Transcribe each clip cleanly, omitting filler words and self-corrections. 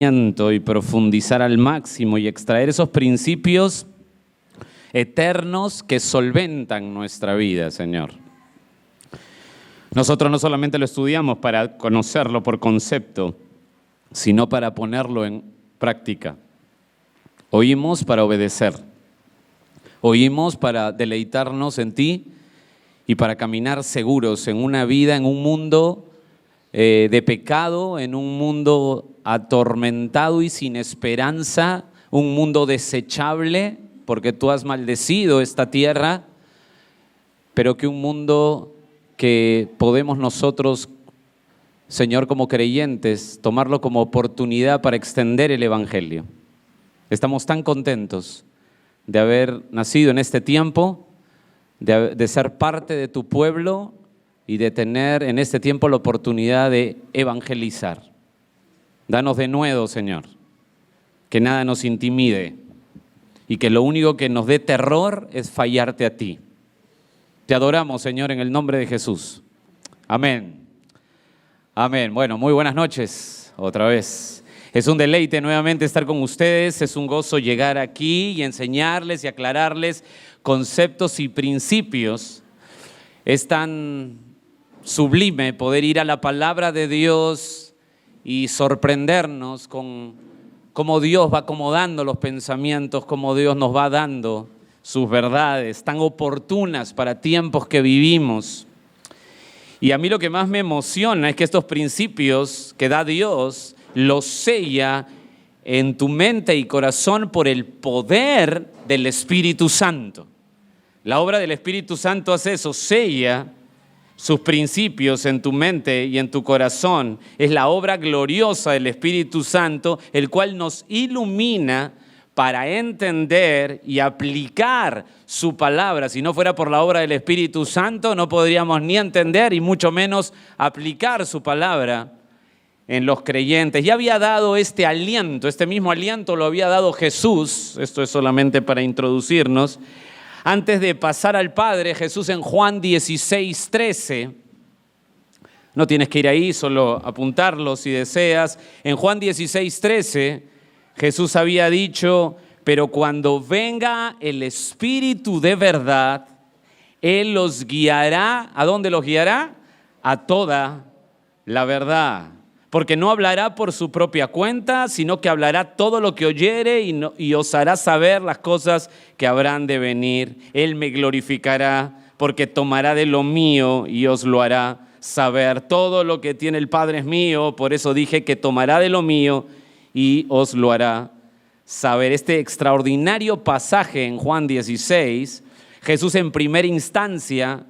y profundizar al máximo y extraer esos principios eternos que solventan nuestra vida, Señor. Nosotros no solamente lo estudiamos para conocerlo por concepto, sino para ponerlo en práctica. Oímos para obedecer, oímos para deleitarnos en ti y para caminar seguros en una vida, en un mundo de pecado, en un mundo atormentado y sin esperanza, un mundo desechable, porque tú has maldecido esta tierra, pero que un mundo que podemos nosotros, Señor, como creyentes, tomarlo como oportunidad para extender el Evangelio. Estamos tan contentos de haber nacido en este tiempo, de ser parte de tu pueblo y de tener en este tiempo la oportunidad de evangelizar. Danos de nuevo, Señor, que nada nos intimide y que lo único que nos dé terror es fallarte a ti. Te adoramos, Señor, en el nombre de Jesús. Amén. Amén. Bueno, muy buenas noches otra vez. Es un deleite nuevamente estar con ustedes, es un gozo llegar aquí y enseñarles y aclararles conceptos y principios. Es tan sublime poder ir a la palabra de Dios y sorprendernos con cómo Dios va acomodando los pensamientos, cómo Dios nos va dando sus verdades tan oportunas para tiempos que vivimos. Y a mí lo que más me emociona es que estos principios que da Dios los sella en tu mente y corazón por el poder del Espíritu Santo. La obra del Espíritu Santo hace eso, sella sus principios en tu mente y en tu corazón. Es la obra gloriosa del Espíritu Santo, el cual nos ilumina para entender y aplicar su palabra. Si no fuera por la obra del Espíritu Santo, no podríamos ni entender y mucho menos aplicar su palabra en los creyentes. Ya había dado este aliento, este mismo aliento lo había dado Jesús, esto es solamente para introducirnos. Antes de pasar al Padre, Jesús en Juan 16:13, no tienes que ir ahí, solo apuntarlo si deseas. En Juan 16:13, Jesús había dicho, pero cuando venga el Espíritu de verdad, Él los guiará. ¿A dónde los guiará? A toda la verdad. Porque no hablará por su propia cuenta, sino que hablará todo lo que oyere y os hará saber las cosas que habrán de venir. Él me glorificará porque tomará de lo mío y os lo hará saber. Todo lo que tiene el Padre es mío, por eso dije que tomará de lo mío y os lo hará saber. Este extraordinario pasaje en Juan 16, Jesús en primera instancia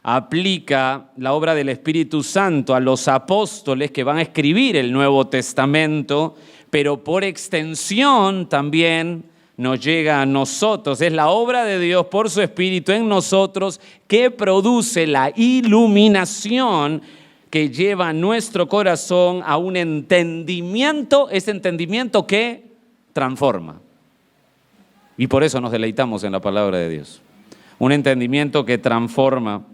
aplica la obra del Espíritu Santo a los apóstoles que van a escribir el Nuevo Testamento, pero por extensión también nos llega a nosotros. Es la obra de Dios por su Espíritu en nosotros que produce la iluminación que lleva a nuestro corazón a un entendimiento, ese entendimiento que transforma. Y por eso nos deleitamos en la palabra de Dios. Un entendimiento que transforma.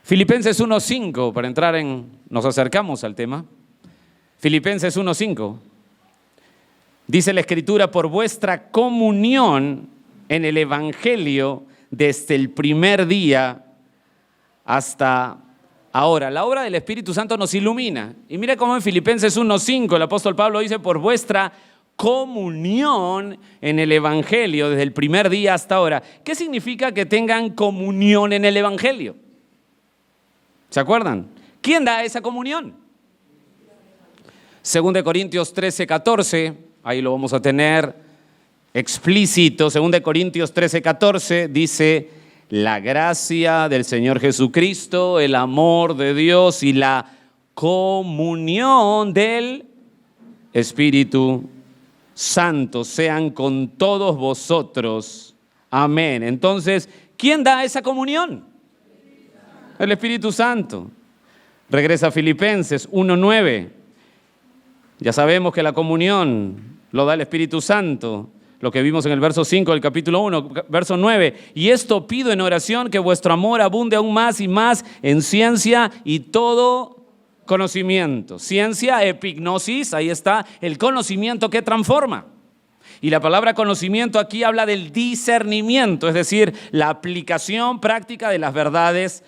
Filipenses 1:5, para entrar nos acercamos al tema. Filipenses 1:5. Dice la Escritura, por vuestra comunión en el Evangelio desde el primer día hasta ahora. La obra del Espíritu Santo nos ilumina. Y mira cómo en Filipenses 1:5 el apóstol Pablo dice, por vuestra comunión en el Evangelio desde el primer día hasta ahora. ¿Qué significa que tengan comunión en el Evangelio? ¿Se acuerdan? ¿Quién da esa comunión? 2 Corintios 13:14, ahí lo vamos a tener explícito. 2 Corintios 13:14 dice, la gracia del Señor Jesucristo, el amor de Dios y la comunión del Espíritu Santo sean con todos vosotros. Amén. Entonces, ¿quién da esa comunión? El Espíritu Santo. Regresa a Filipenses 1:9. Ya sabemos que la comunión lo da el Espíritu Santo. Lo que vimos en el verso 5 del capítulo 1, verso 9. Y esto pido en oración, que vuestro amor abunde aún más y más en ciencia y todo Conocimiento. Ciencia, epignosis, ahí está, el conocimiento que transforma. Y la palabra conocimiento aquí habla del discernimiento, es decir, la aplicación práctica de las verdades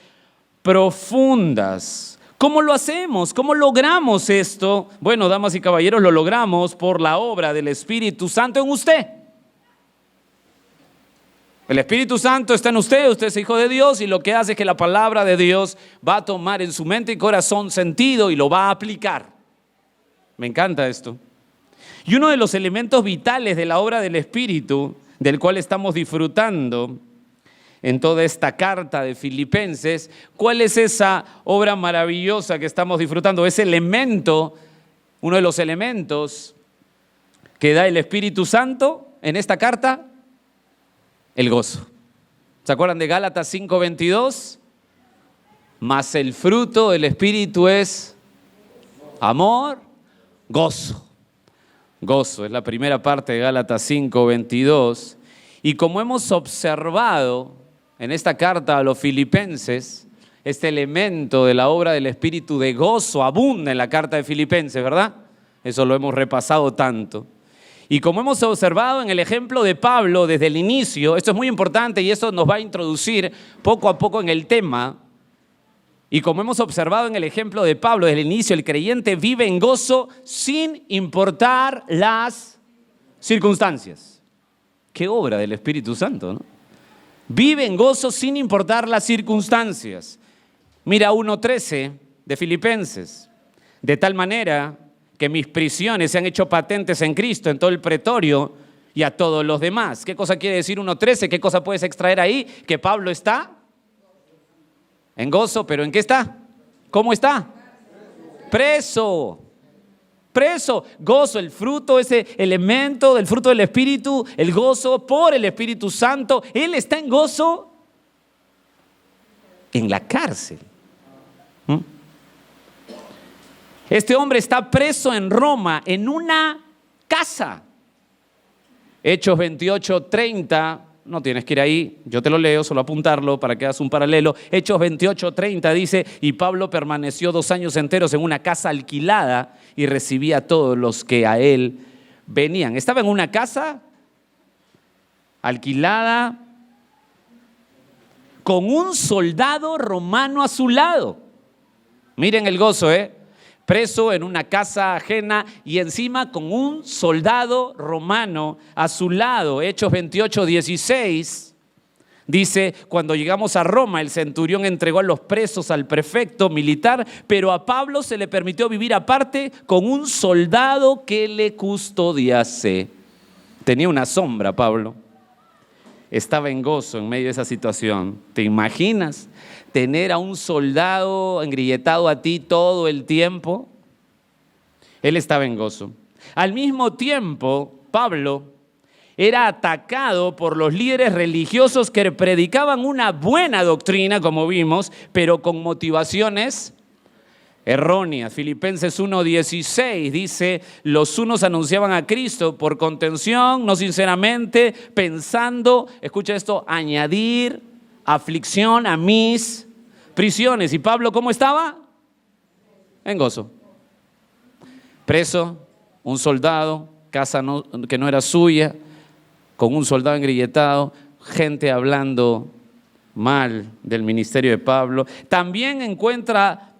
profundas. ¿Cómo lo hacemos? ¿Cómo logramos esto? Bueno, damas y caballeros, lo logramos por la obra del Espíritu Santo en usted. El Espíritu Santo está en usted, usted es hijo de Dios y lo que hace es que la palabra de Dios va a tomar en su mente y corazón sentido y lo va a aplicar. Me encanta esto. Y uno de los elementos vitales de la obra del Espíritu, del cual estamos disfrutando en toda esta carta de Filipenses, ¿cuál es esa obra maravillosa que estamos disfrutando? Ese elemento, uno de los elementos que da el Espíritu Santo en esta carta, el gozo. ¿Se acuerdan de Gálatas 5:22? Mas el fruto del Espíritu es amor, gozo. Gozo es la primera parte de Gálatas 5:22. Y como hemos observado en esta carta a los Filipenses, este elemento de la obra del Espíritu de gozo abunda en la carta de Filipenses, ¿verdad? Eso lo hemos repasado tanto. Y como hemos observado en el ejemplo de Pablo desde el inicio, esto es muy importante y esto nos va a introducir poco a poco en el tema. Y como hemos observado en el ejemplo de Pablo desde el inicio, el creyente vive en gozo sin importar las circunstancias. Qué obra del Espíritu Santo, ¿no? Vive en gozo sin importar las circunstancias. Mira 1:13 de Filipenses. De tal manera que mis prisiones se han hecho patentes en Cristo, en todo el pretorio y a todos los demás. ¿Qué cosa quiere decir 1:13? ¿Qué cosa puedes extraer ahí? Que Pablo está en gozo, pero ¿en qué está? ¿Cómo está? Preso. Preso. Gozo, el fruto, ese elemento del fruto del Espíritu, el gozo por el Espíritu Santo. Él está en gozo en la cárcel. Este hombre está preso en Roma, en una casa. Hechos 28:30, no tienes que ir ahí, yo te lo leo, solo apuntarlo para que hagas un paralelo. Hechos 28:30 dice, y Pablo permaneció 2 años enteros en una casa alquilada y recibía a todos los que a él venían. Estaba en una casa alquilada con un soldado romano a su lado. Miren el gozo, preso en una casa ajena y encima con un soldado romano a su lado. Hechos 28:16 dice, cuando llegamos a Roma, el centurión entregó a los presos al prefecto militar, pero a Pablo se le permitió vivir aparte con un soldado que le custodiase. Tenía una sombra Pablo. Estaba en gozo en medio de esa situación. ¿Te imaginas tener a un soldado engrilletado a ti todo el tiempo? Él estaba en gozo. Al mismo tiempo, Pablo era atacado por los líderes religiosos que predicaban una buena doctrina, como vimos, pero con motivaciones erróneas. Filipenses 1:16 dice, los unos anunciaban a Cristo por contención, no sinceramente, pensando, escucha esto, añadir aflicción a mis prisiones. ¿Y Pablo cómo estaba? En gozo. Preso, un soldado, casa que no era suya, con un soldado engrilletado, gente hablando mal del ministerio de Pablo. También encuentra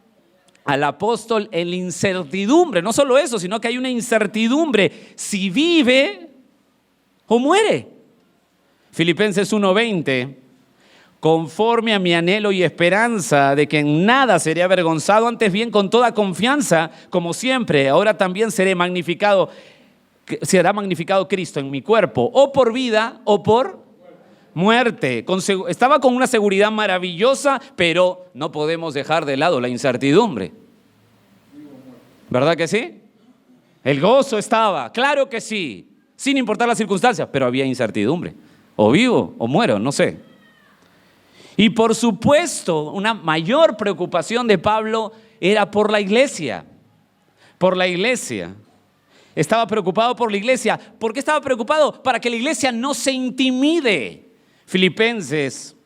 al apóstol en la incertidumbre. No solo eso, sino que hay una incertidumbre si vive o muere. Filipenses 1:20, conforme a mi anhelo y esperanza de que en nada seré avergonzado, antes bien con toda confianza, como siempre, ahora también será magnificado Cristo en mi cuerpo, o por vida o por muerte. Estaba con una seguridad maravillosa, pero no podemos dejar de lado la incertidumbre. ¿Verdad que sí? El gozo estaba, claro que sí, sin importar las circunstancias, pero había incertidumbre. O vivo o muero, no sé. Y por supuesto, una mayor preocupación de Pablo era por la iglesia. Por la iglesia. Estaba preocupado por la iglesia. ¿Por qué estaba preocupado? Para que la iglesia no se intimide. Filipenses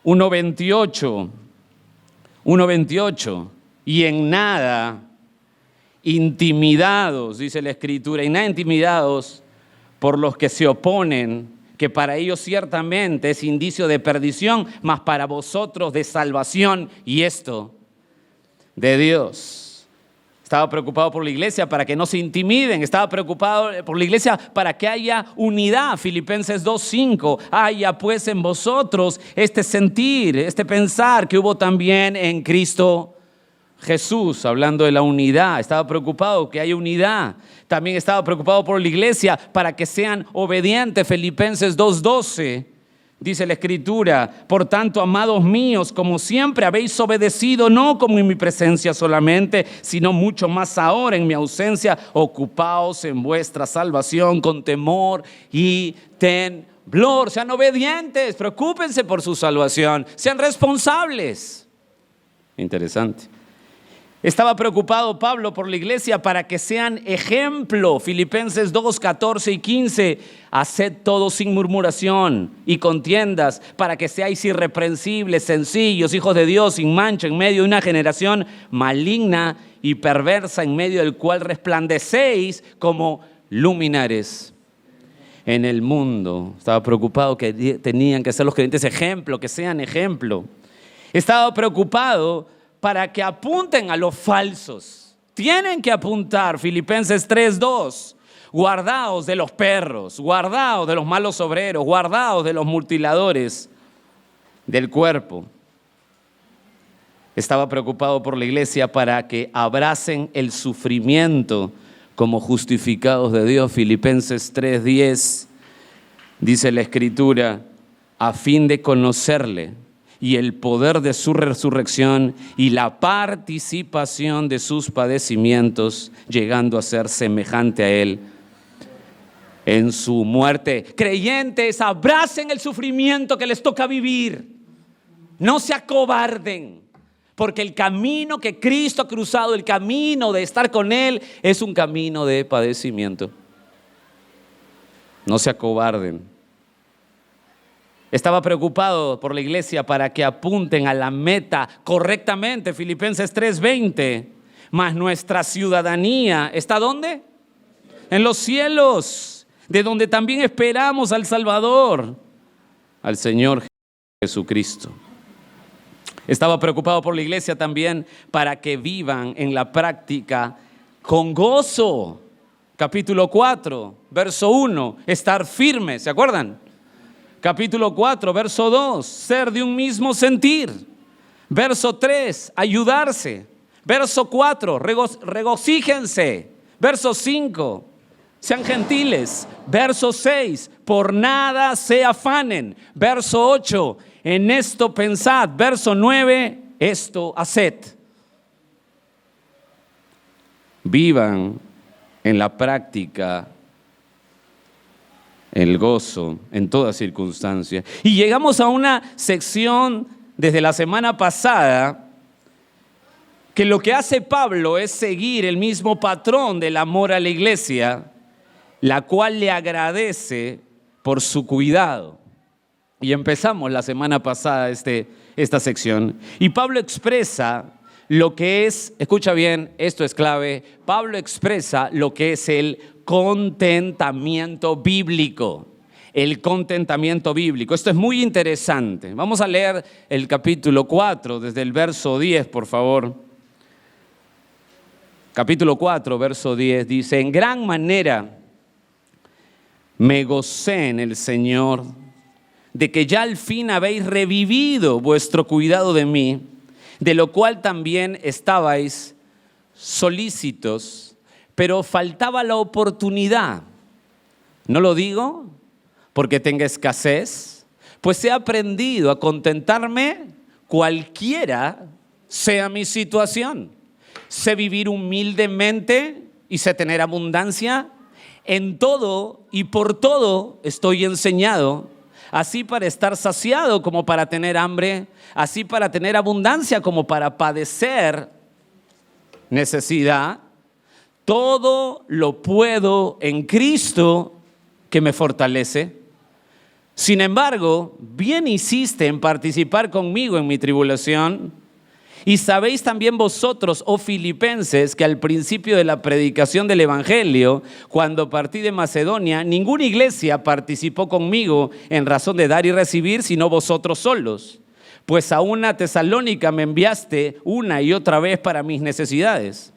1:28 y en nada intimidados, dice la Escritura, y nada intimidados por los que se oponen, que para ellos ciertamente es indicio de perdición, mas para vosotros de salvación, y esto de Dios. Estaba preocupado por la iglesia para que no se intimiden. Estaba preocupado por la iglesia para que haya unidad. Filipenses 2:5. Haya pues en vosotros este sentir, este pensar que hubo también en Cristo Jesús. Hablando de la unidad. Estaba preocupado que haya unidad. También estaba preocupado por la iglesia para que sean obedientes. Filipenses 2:12. Dice la Escritura, por tanto, amados míos, como siempre habéis obedecido, no como en mi presencia solamente, sino mucho más ahora en mi ausencia, ocupaos en vuestra salvación con temor y temblor. Sean obedientes, preocúpense por su salvación, sean responsables. Interesante. Estaba preocupado Pablo por la iglesia para que sean ejemplo. Filipenses 2, 14 y 15. Haced todo sin murmuración y contiendas para que seáis irreprensibles, sencillos, hijos de Dios, sin mancha, en medio de una generación maligna y perversa, en medio del cual resplandecéis como luminares en el mundo. Estaba preocupado que tenían que ser los creyentes ejemplo, que sean ejemplo. Estaba preocupado para que apunten a los falsos. Tienen que apuntar. Filipenses 3:2. Guardaos de los perros, guardaos de los malos obreros, guardaos de los mutiladores del cuerpo. Estaba preocupado por la iglesia para que abracen el sufrimiento como justificados de Dios. Filipenses 3:10. Dice la Escritura, a fin de conocerle y el poder de su resurrección y la participación de sus padecimientos, llegando a ser semejante a él en su muerte. Creyentes, abracen el sufrimiento que les toca vivir. No se acobarden, porque el camino que Cristo ha cruzado, el camino de estar con Él, es un camino de padecimiento. No se acobarden. Estaba preocupado por la iglesia para que apunten a la meta correctamente. Filipenses 3:20. Mas nuestra ciudadanía, ¿está dónde? En los cielos, de donde también esperamos al Salvador, al Señor Jesucristo. Estaba preocupado por la iglesia también para que vivan en la práctica con gozo. Capítulo 4, verso 1, estar firmes, ¿se acuerdan? Capítulo 4, verso 2, ser de un mismo sentir. Verso 3, ayudarse. Verso 4, regocíjense. Verso 5, sean gentiles. Verso 6, por nada se afanen. Verso 8, en esto pensad. Verso 9, esto haced. Vivan en la práctica el gozo en toda circunstancia. Y llegamos a una sección desde la semana pasada que lo que hace Pablo es seguir el mismo patrón del amor a la iglesia, la cual le agradece por su cuidado. Y empezamos la semana pasada esta sección. Y Pablo expresa lo que es, escucha bien, esto es clave, Pablo expresa lo que es el contentamiento bíblico. El contentamiento bíblico. Esto es muy interesante. Vamos a leer el capítulo 4, desde el verso 10, por favor. Capítulo 4, verso 10, dice, en gran manera me gocé en el Señor, de que ya al fin habéis revivido vuestro cuidado de mí, de lo cual también estabais solícitos, pero faltaba la oportunidad. No lo digo porque tenga escasez, pues he aprendido a contentarme cualquiera sea mi situación. Sé vivir humildemente y sé tener abundancia. En todo y por todo estoy enseñado, así para estar saciado como para tener hambre, así para tener abundancia como para padecer necesidad. Todo lo puedo en Cristo que me fortalece. Sin embargo, bien hiciste en participar conmigo en mi tribulación Y sabéis también vosotros, oh filipenses, que al principio de la predicación del Evangelio, cuando partí de Macedonia, ninguna iglesia participó conmigo en razón de dar y recibir, sino vosotros solos. Pues a una Tesalónica me enviaste una y otra vez para mis necesidades.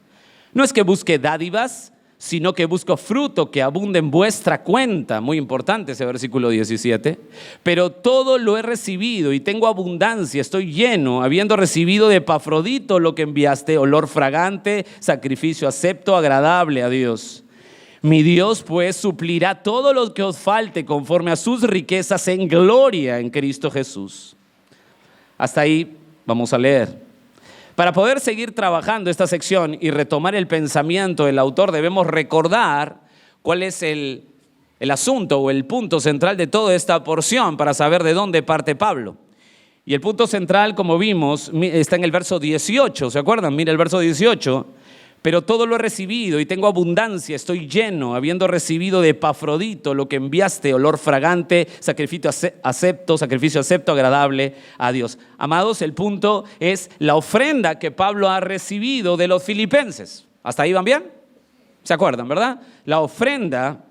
No es que busque dádivas, sino que busco fruto que abunde en vuestra cuenta. Muy importante ese versículo 17. Pero todo lo he recibido y tengo abundancia, estoy lleno, habiendo recibido de Epafrodito lo que enviaste, olor fragante, sacrificio acepto, agradable a Dios. Mi Dios pues suplirá todo lo que os falte conforme a sus riquezas en gloria en Cristo Jesús. Hasta ahí vamos a leer. Para poder seguir trabajando esta sección y retomar el pensamiento del autor, debemos recordar cuál es el asunto o el punto central de toda esta porción para saber de dónde parte Pablo. Y el punto central, como vimos, está en el verso 18, ¿se acuerdan? Mira el verso 18. Pero todo lo he recibido y tengo abundancia, estoy lleno, habiendo recibido de Epafrodito lo que enviaste, olor fragante, sacrificio acepto, agradable a Dios. Amados, el punto es la ofrenda que Pablo ha recibido de los filipenses. ¿Hasta ahí van bien? ¿Se acuerdan, verdad? La ofrenda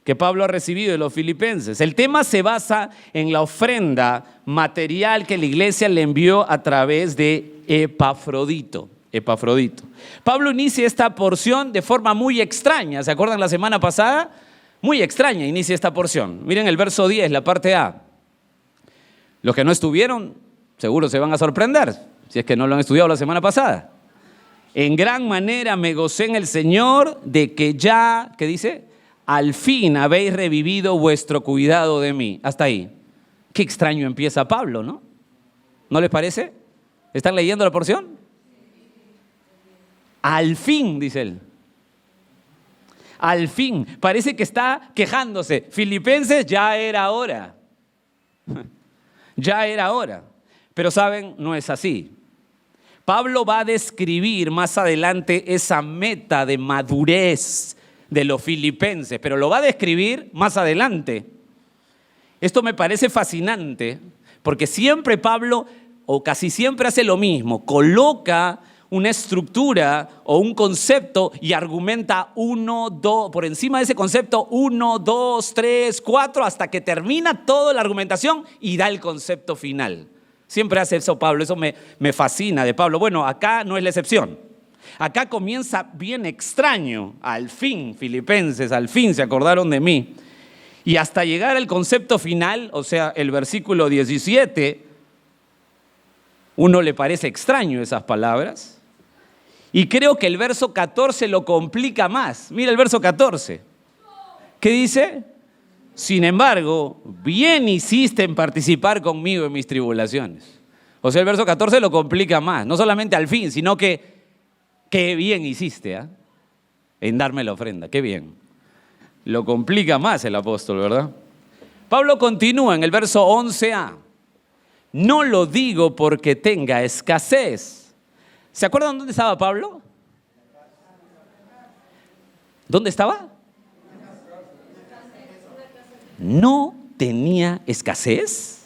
que Pablo ha recibido de los filipenses. El tema se basa en la ofrenda material que la iglesia le envió a través de Epafrodito. Pablo inicia esta porción de forma muy extraña. ¿Se acuerdan la semana pasada? Muy extraña inicia esta porción. Miren el verso 10, la parte A. Los que no estuvieron, seguro se van a sorprender, si es que no lo han estudiado la semana pasada. En gran manera me gocé en el Señor de que ya, ¿qué dice? Al fin habéis revivido vuestro cuidado de mí. Hasta ahí. Qué extraño empieza Pablo, ¿no? ¿No les parece? ¿Están leyendo la porción? Al fin, dice él. Al fin. Parece que está quejándose. Filipenses, ya era hora. Ya era hora. Pero saben, no es así. Pablo va a describir más adelante esa meta de madurez de los filipenses, pero lo va a describir más adelante. Esto me parece fascinante, porque siempre Pablo, o casi siempre hace lo mismo, coloca una estructura o un concepto y argumenta por encima de ese concepto 1, 2, 3, 4 hasta que termina toda la argumentación y da el concepto final. Siempre hace eso Pablo, eso me fascina de Pablo. Bueno, acá no es la excepción. Acá comienza bien extraño. Al fin, filipenses, al fin se acordaron de mí. Y hasta llegar al concepto final, o sea, el versículo 17, uno le parece extraño esas palabras. Y creo que el verso 14 lo complica más. Mira el verso 14. ¿Qué dice? Sin embargo, bien hiciste en participar conmigo en mis tribulaciones. O sea, el verso 14 lo complica más. No solamente al fin, sino que qué bien hiciste, en darme la ofrenda. Qué bien. Lo complica más el apóstol, ¿verdad? Pablo continúa en el verso 11a. No lo digo porque tenga escasez. ¿Se acuerdan dónde estaba Pablo? ¿Dónde estaba? ¿No tenía escasez?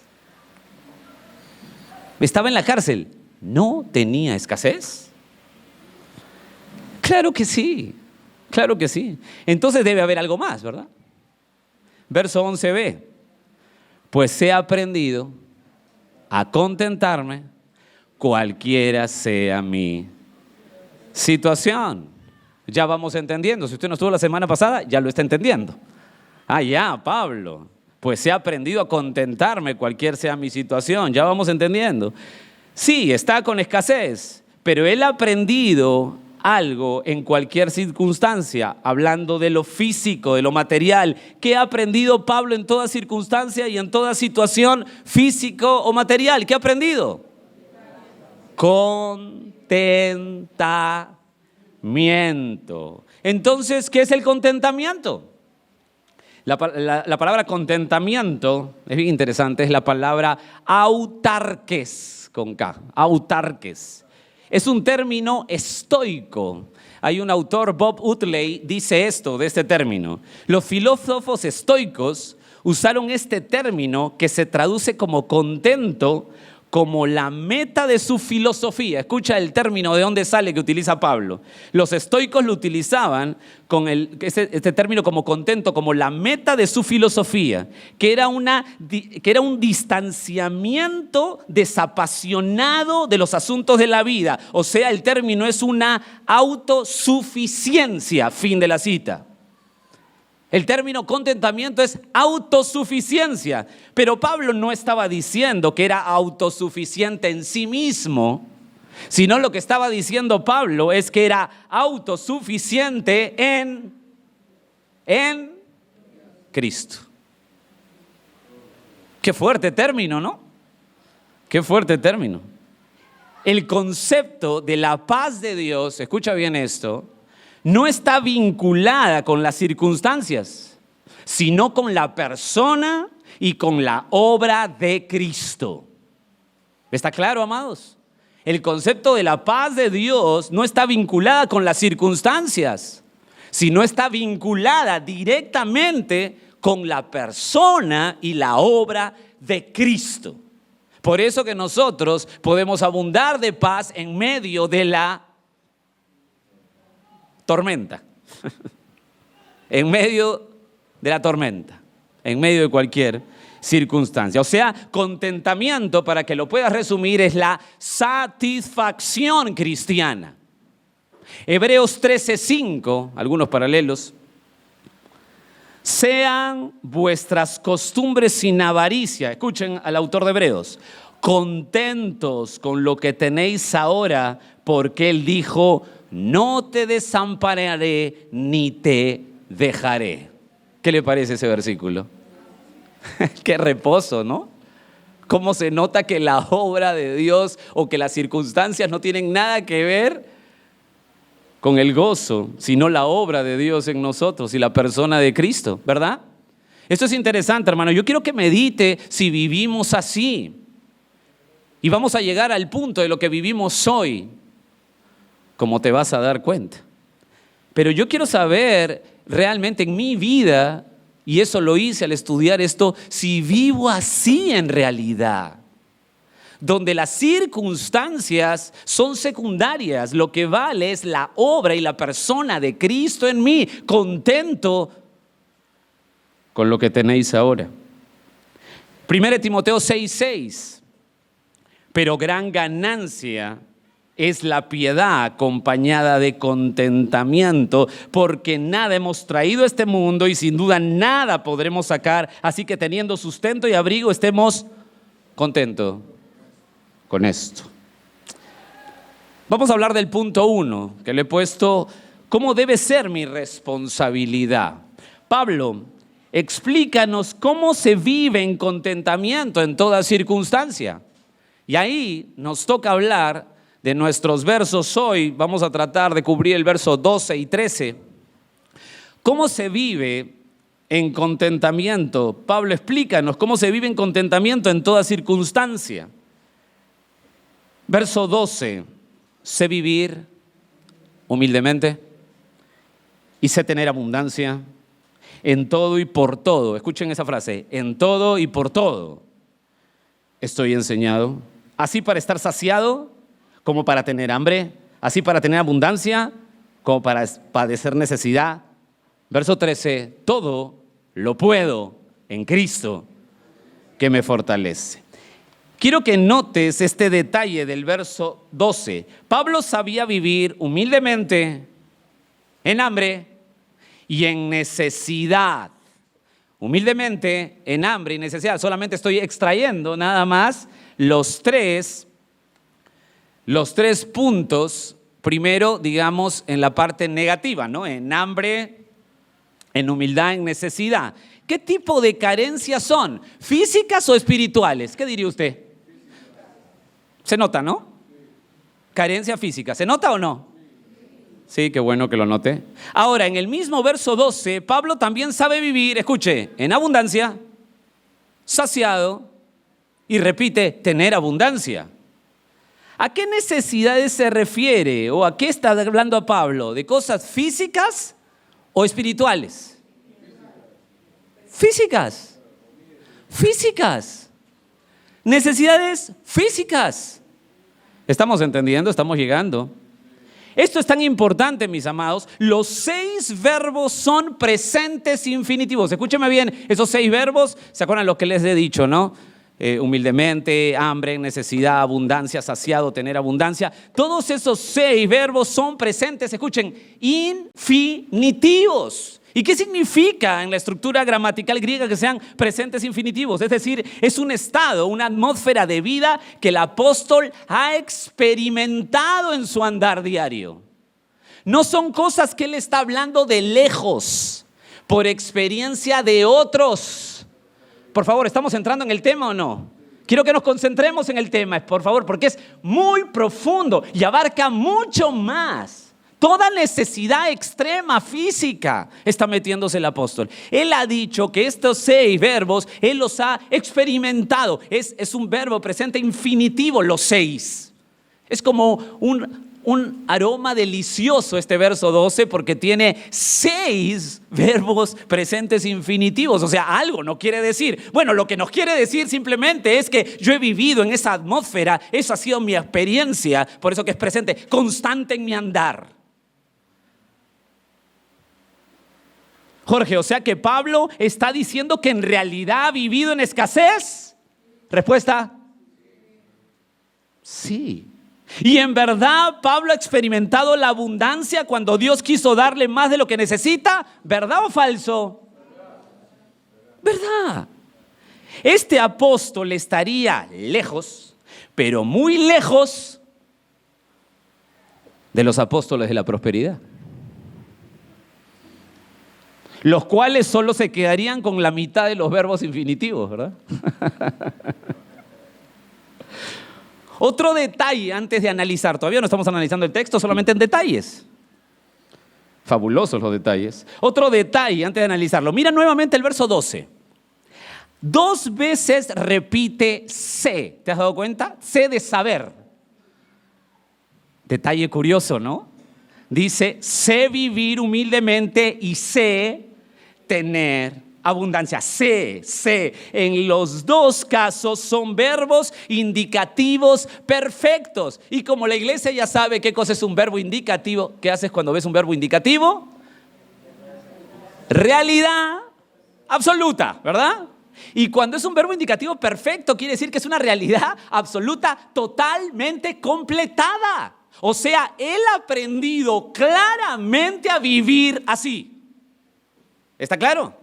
Estaba en la cárcel. ¿No tenía escasez? Claro que sí, claro que sí. Entonces debe haber algo más, ¿verdad? Verso 11b. Pues he aprendido a contentarme cualquiera sea mi situación. Ya vamos entendiendo. Si usted no estuvo la semana pasada, ya lo está entendiendo. Ya, Pablo. Pues he aprendido a contentarme cualquiera sea mi situación. Ya vamos entendiendo. Sí, está con escasez, pero él ha aprendido algo en cualquier circunstancia, hablando de lo físico, de lo material. ¿Qué ha aprendido Pablo en toda circunstancia y en toda situación físico o material? ¿Qué ha aprendido? Contentamiento. Entonces, ¿qué es el contentamiento? La palabra contentamiento es bien interesante, es la palabra autarques, con K, autarques. Es un término estoico. Hay un autor, Bob Utley, dice esto de este término. Los filósofos estoicos usaron este término que se traduce como contento como la meta de su filosofía. Escucha el término de dónde sale que utiliza Pablo. Los estoicos lo utilizaban con este término como contento, como la meta de su filosofía, que era un distanciamiento desapasionado de los asuntos de la vida. O sea, el término es una autosuficiencia, fin de la cita. El término contentamiento es autosuficiencia, pero Pablo no estaba diciendo que era autosuficiente en sí mismo, sino lo que estaba diciendo Pablo es que era autosuficiente en Cristo. Qué fuerte término, ¿no? Qué fuerte término. El concepto de la paz de Dios, escucha bien esto, no está vinculada con las circunstancias, sino con la persona y con la obra de Cristo. ¿Está claro, amados? El concepto de la paz de Dios no está vinculada con las circunstancias, sino está vinculada directamente con la persona y la obra de Cristo. Por eso que nosotros podemos abundar de paz en medio de la tormenta, en medio de la tormenta, en medio de cualquier circunstancia. O sea, contentamiento, para que lo puedas resumir, es la satisfacción cristiana. Hebreos 13:5, algunos paralelos. Sean vuestras costumbres sin avaricia. Escuchen al autor de Hebreos. Contentos con lo que tenéis ahora, porque él dijo: no te desampararé ni te dejaré. ¿Qué le parece ese versículo? Qué reposo, ¿no? Cómo se nota que la obra de Dios o que las circunstancias no tienen nada que ver con el gozo, sino la obra de Dios en nosotros y la persona de Cristo, ¿verdad? Esto es interesante, hermano. Yo quiero que medite si vivimos así. Y vamos a llegar al punto de lo que vivimos hoy, como te vas a dar cuenta. Pero yo quiero saber realmente en mi vida, y eso lo hice al estudiar esto, si vivo así en realidad, donde las circunstancias son secundarias, lo que vale es la obra y la persona de Cristo en mí, contento con lo que tenéis ahora. 1 Timoteo 6:6, pero gran ganancia es la piedad acompañada de contentamiento, porque nada hemos traído a este mundo y sin duda nada podremos sacar, así que teniendo sustento y abrigo estemos contentos con esto. Vamos a hablar del punto 1, que le he puesto: ¿cómo debe ser mi responsabilidad? Pablo, explícanos cómo se vive en contentamiento en toda circunstancia. Y ahí nos toca hablar de nuestros versos hoy. Vamos a tratar de cubrir el verso 12 y 13. ¿Cómo se vive en contentamiento? Pablo, explícanos cómo se vive en contentamiento en toda circunstancia. Verso 12, sé vivir humildemente y sé tener abundancia en todo y por todo. Escuchen esa frase: en todo y por todo estoy enseñado, así para estar saciado como para tener hambre, así para tener abundancia como para padecer necesidad. Verso 13, todo lo puedo en Cristo que me fortalece. Quiero que notes este detalle del verso 12. Pablo sabía vivir humildemente, en hambre y en necesidad. Humildemente, en hambre y necesidad. Solamente estoy extrayendo nada más los tres puntos. Primero, digamos, en la parte negativa, ¿no? En hambre, en humildad, en necesidad. ¿Qué tipo de carencias son? ¿Físicas o espirituales? ¿Qué diría usted? Se nota, ¿no? Carencia física. ¿Se nota o no? Sí, qué bueno que lo note. Ahora, en el mismo verso 12, Pablo también sabe vivir, escuche, en abundancia, saciado, y repite, tener abundancia. ¿A qué necesidades se refiere o a qué está hablando Pablo? ¿De cosas físicas o espirituales? Físicas. Físicas. necesidades físicas. ¿Estamos entendiendo? ¿Estamos llegando? Esto es tan importante, mis amados. Los 6 verbos son presentes infinitivos. Escúcheme bien, esos 6 verbos, ¿se acuerdan lo que les he dicho, no? Humildemente, hambre, necesidad, abundancia, saciado, tener abundancia. Todos esos 6 verbos son presentes, escuchen, infinitivos. ¿Y qué significa en la estructura gramatical griega que sean presentes infinitivos? Es decir, es un estado, una atmósfera de vida que el apóstol ha experimentado en su andar diario. No son cosas que él está hablando de lejos, por experiencia de otros. Por favor, ¿estamos entrando en el tema o no? Quiero que nos concentremos en el tema, por favor, porque es muy profundo y abarca mucho más. Toda necesidad extrema física está metiéndose el apóstol. Él ha dicho que estos 6 verbos, él los ha experimentado. Es un verbo presente infinitivo, los 6. Es como un aroma delicioso este verso 12 porque tiene 6 verbos presentes infinitivos. O sea, algo no quiere decir. Bueno, lo que nos quiere decir simplemente es que yo he vivido en esa atmósfera. Esa ha sido mi experiencia. Por eso que es presente, constante en mi andar. Jorge, o sea que Pablo está diciendo que en realidad ha vivido en escasez. Respuesta: sí. Y en verdad Pablo ha experimentado la abundancia cuando Dios quiso darle más de lo que necesita. ¿Verdad o falso? ¿Verdad? Este apóstol estaría lejos, pero muy lejos de los apóstoles de la prosperidad, los cuales solo se quedarían con la mitad de los verbos infinitivos, ¿verdad? Otro detalle antes de analizar, todavía no estamos analizando el texto, solamente en detalles. Fabulosos los detalles. Otro detalle antes de analizarlo. Mira nuevamente el verso 12. 2 veces repite sé. ¿Te has dado cuenta? Sé de saber. Detalle curioso, ¿no? Dice, sé vivir humildemente y sé tener abundancia. Sé. En los 2 casos son verbos indicativos perfectos. Y como la iglesia ya sabe qué cosa es un verbo indicativo, ¿qué haces cuando ves un verbo indicativo? Realidad absoluta, ¿verdad? Y cuando es un verbo indicativo perfecto, quiere decir que es una realidad absoluta totalmente completada. O sea, él ha aprendido claramente a vivir así. ¿Está claro?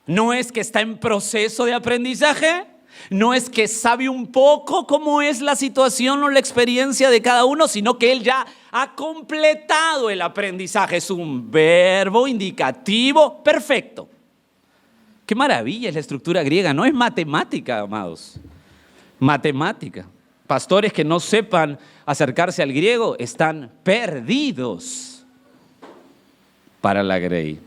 No es que está en proceso de aprendizaje, no es que sabe un poco cómo es la situación o la experiencia de cada uno, sino que él ya ha completado el aprendizaje. Es un verbo indicativo perfecto. Qué maravilla es la estructura griega, no es matemática, amados. Matemática. Pastores que no sepan acercarse al griego están perdidos para la grey.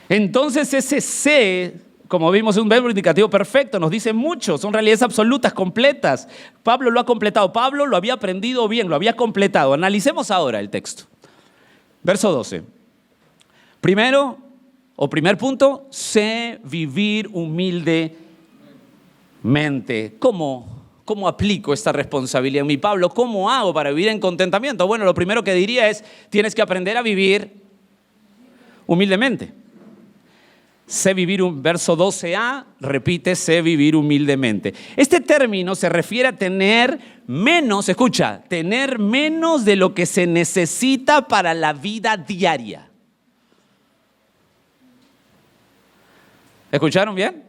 Entonces ese sé, como vimos, es un verbo indicativo perfecto, nos dice mucho, son realidades absolutas, completas. Pablo lo ha completado, Pablo lo había aprendido bien, lo había completado. Analicemos ahora el texto. Verso 12. Primer punto, sé vivir humildemente. ¿Cómo aplico esta responsabilidad en mí, Pablo? ¿Cómo hago para vivir en contentamiento? Bueno, lo primero que diría es, tienes que aprender a vivir humildemente. Sé vivir, verso 12a, repite, sé vivir humildemente. Este término se refiere a tener menos, escucha, tener menos de lo que se necesita para la vida diaria. ¿Escucharon bien?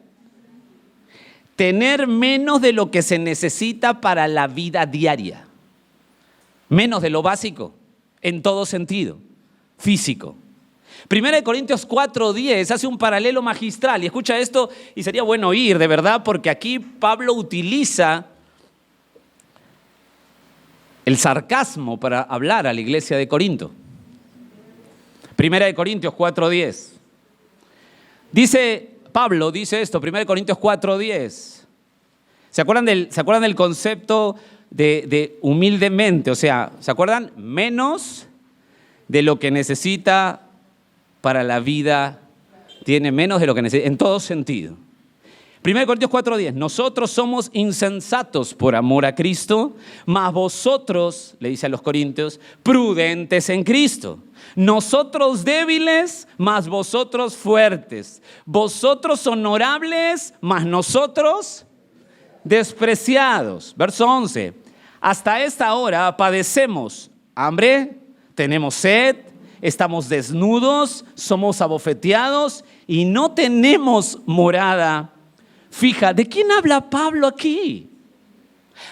Tener menos de lo que se necesita para la vida diaria. Menos de lo básico, en todo sentido, físico. 1 Corintios 4:10 hace un paralelo magistral y escucha esto y sería bueno oír de verdad porque aquí Pablo utiliza el sarcasmo para hablar a la iglesia de Corinto. 1 Corintios 4:10. Pablo dice esto, 1 Corintios 4:10. ¿Se acuerdan del concepto de humildemente? O sea, ¿se acuerdan? Menos de lo que necesita para la vida, tiene menos de lo que necesita, en todo sentido. 1 Corintios 4:10, nosotros somos insensatos por amor a Cristo, mas vosotros, le dice a los corintios, prudentes en Cristo. Nosotros débiles, mas vosotros fuertes. Vosotros honorables, mas nosotros despreciados. Verso 11, hasta esta hora padecemos hambre, tenemos sed, estamos desnudos, somos abofeteados y no tenemos morada fija. ¿De quién habla Pablo aquí?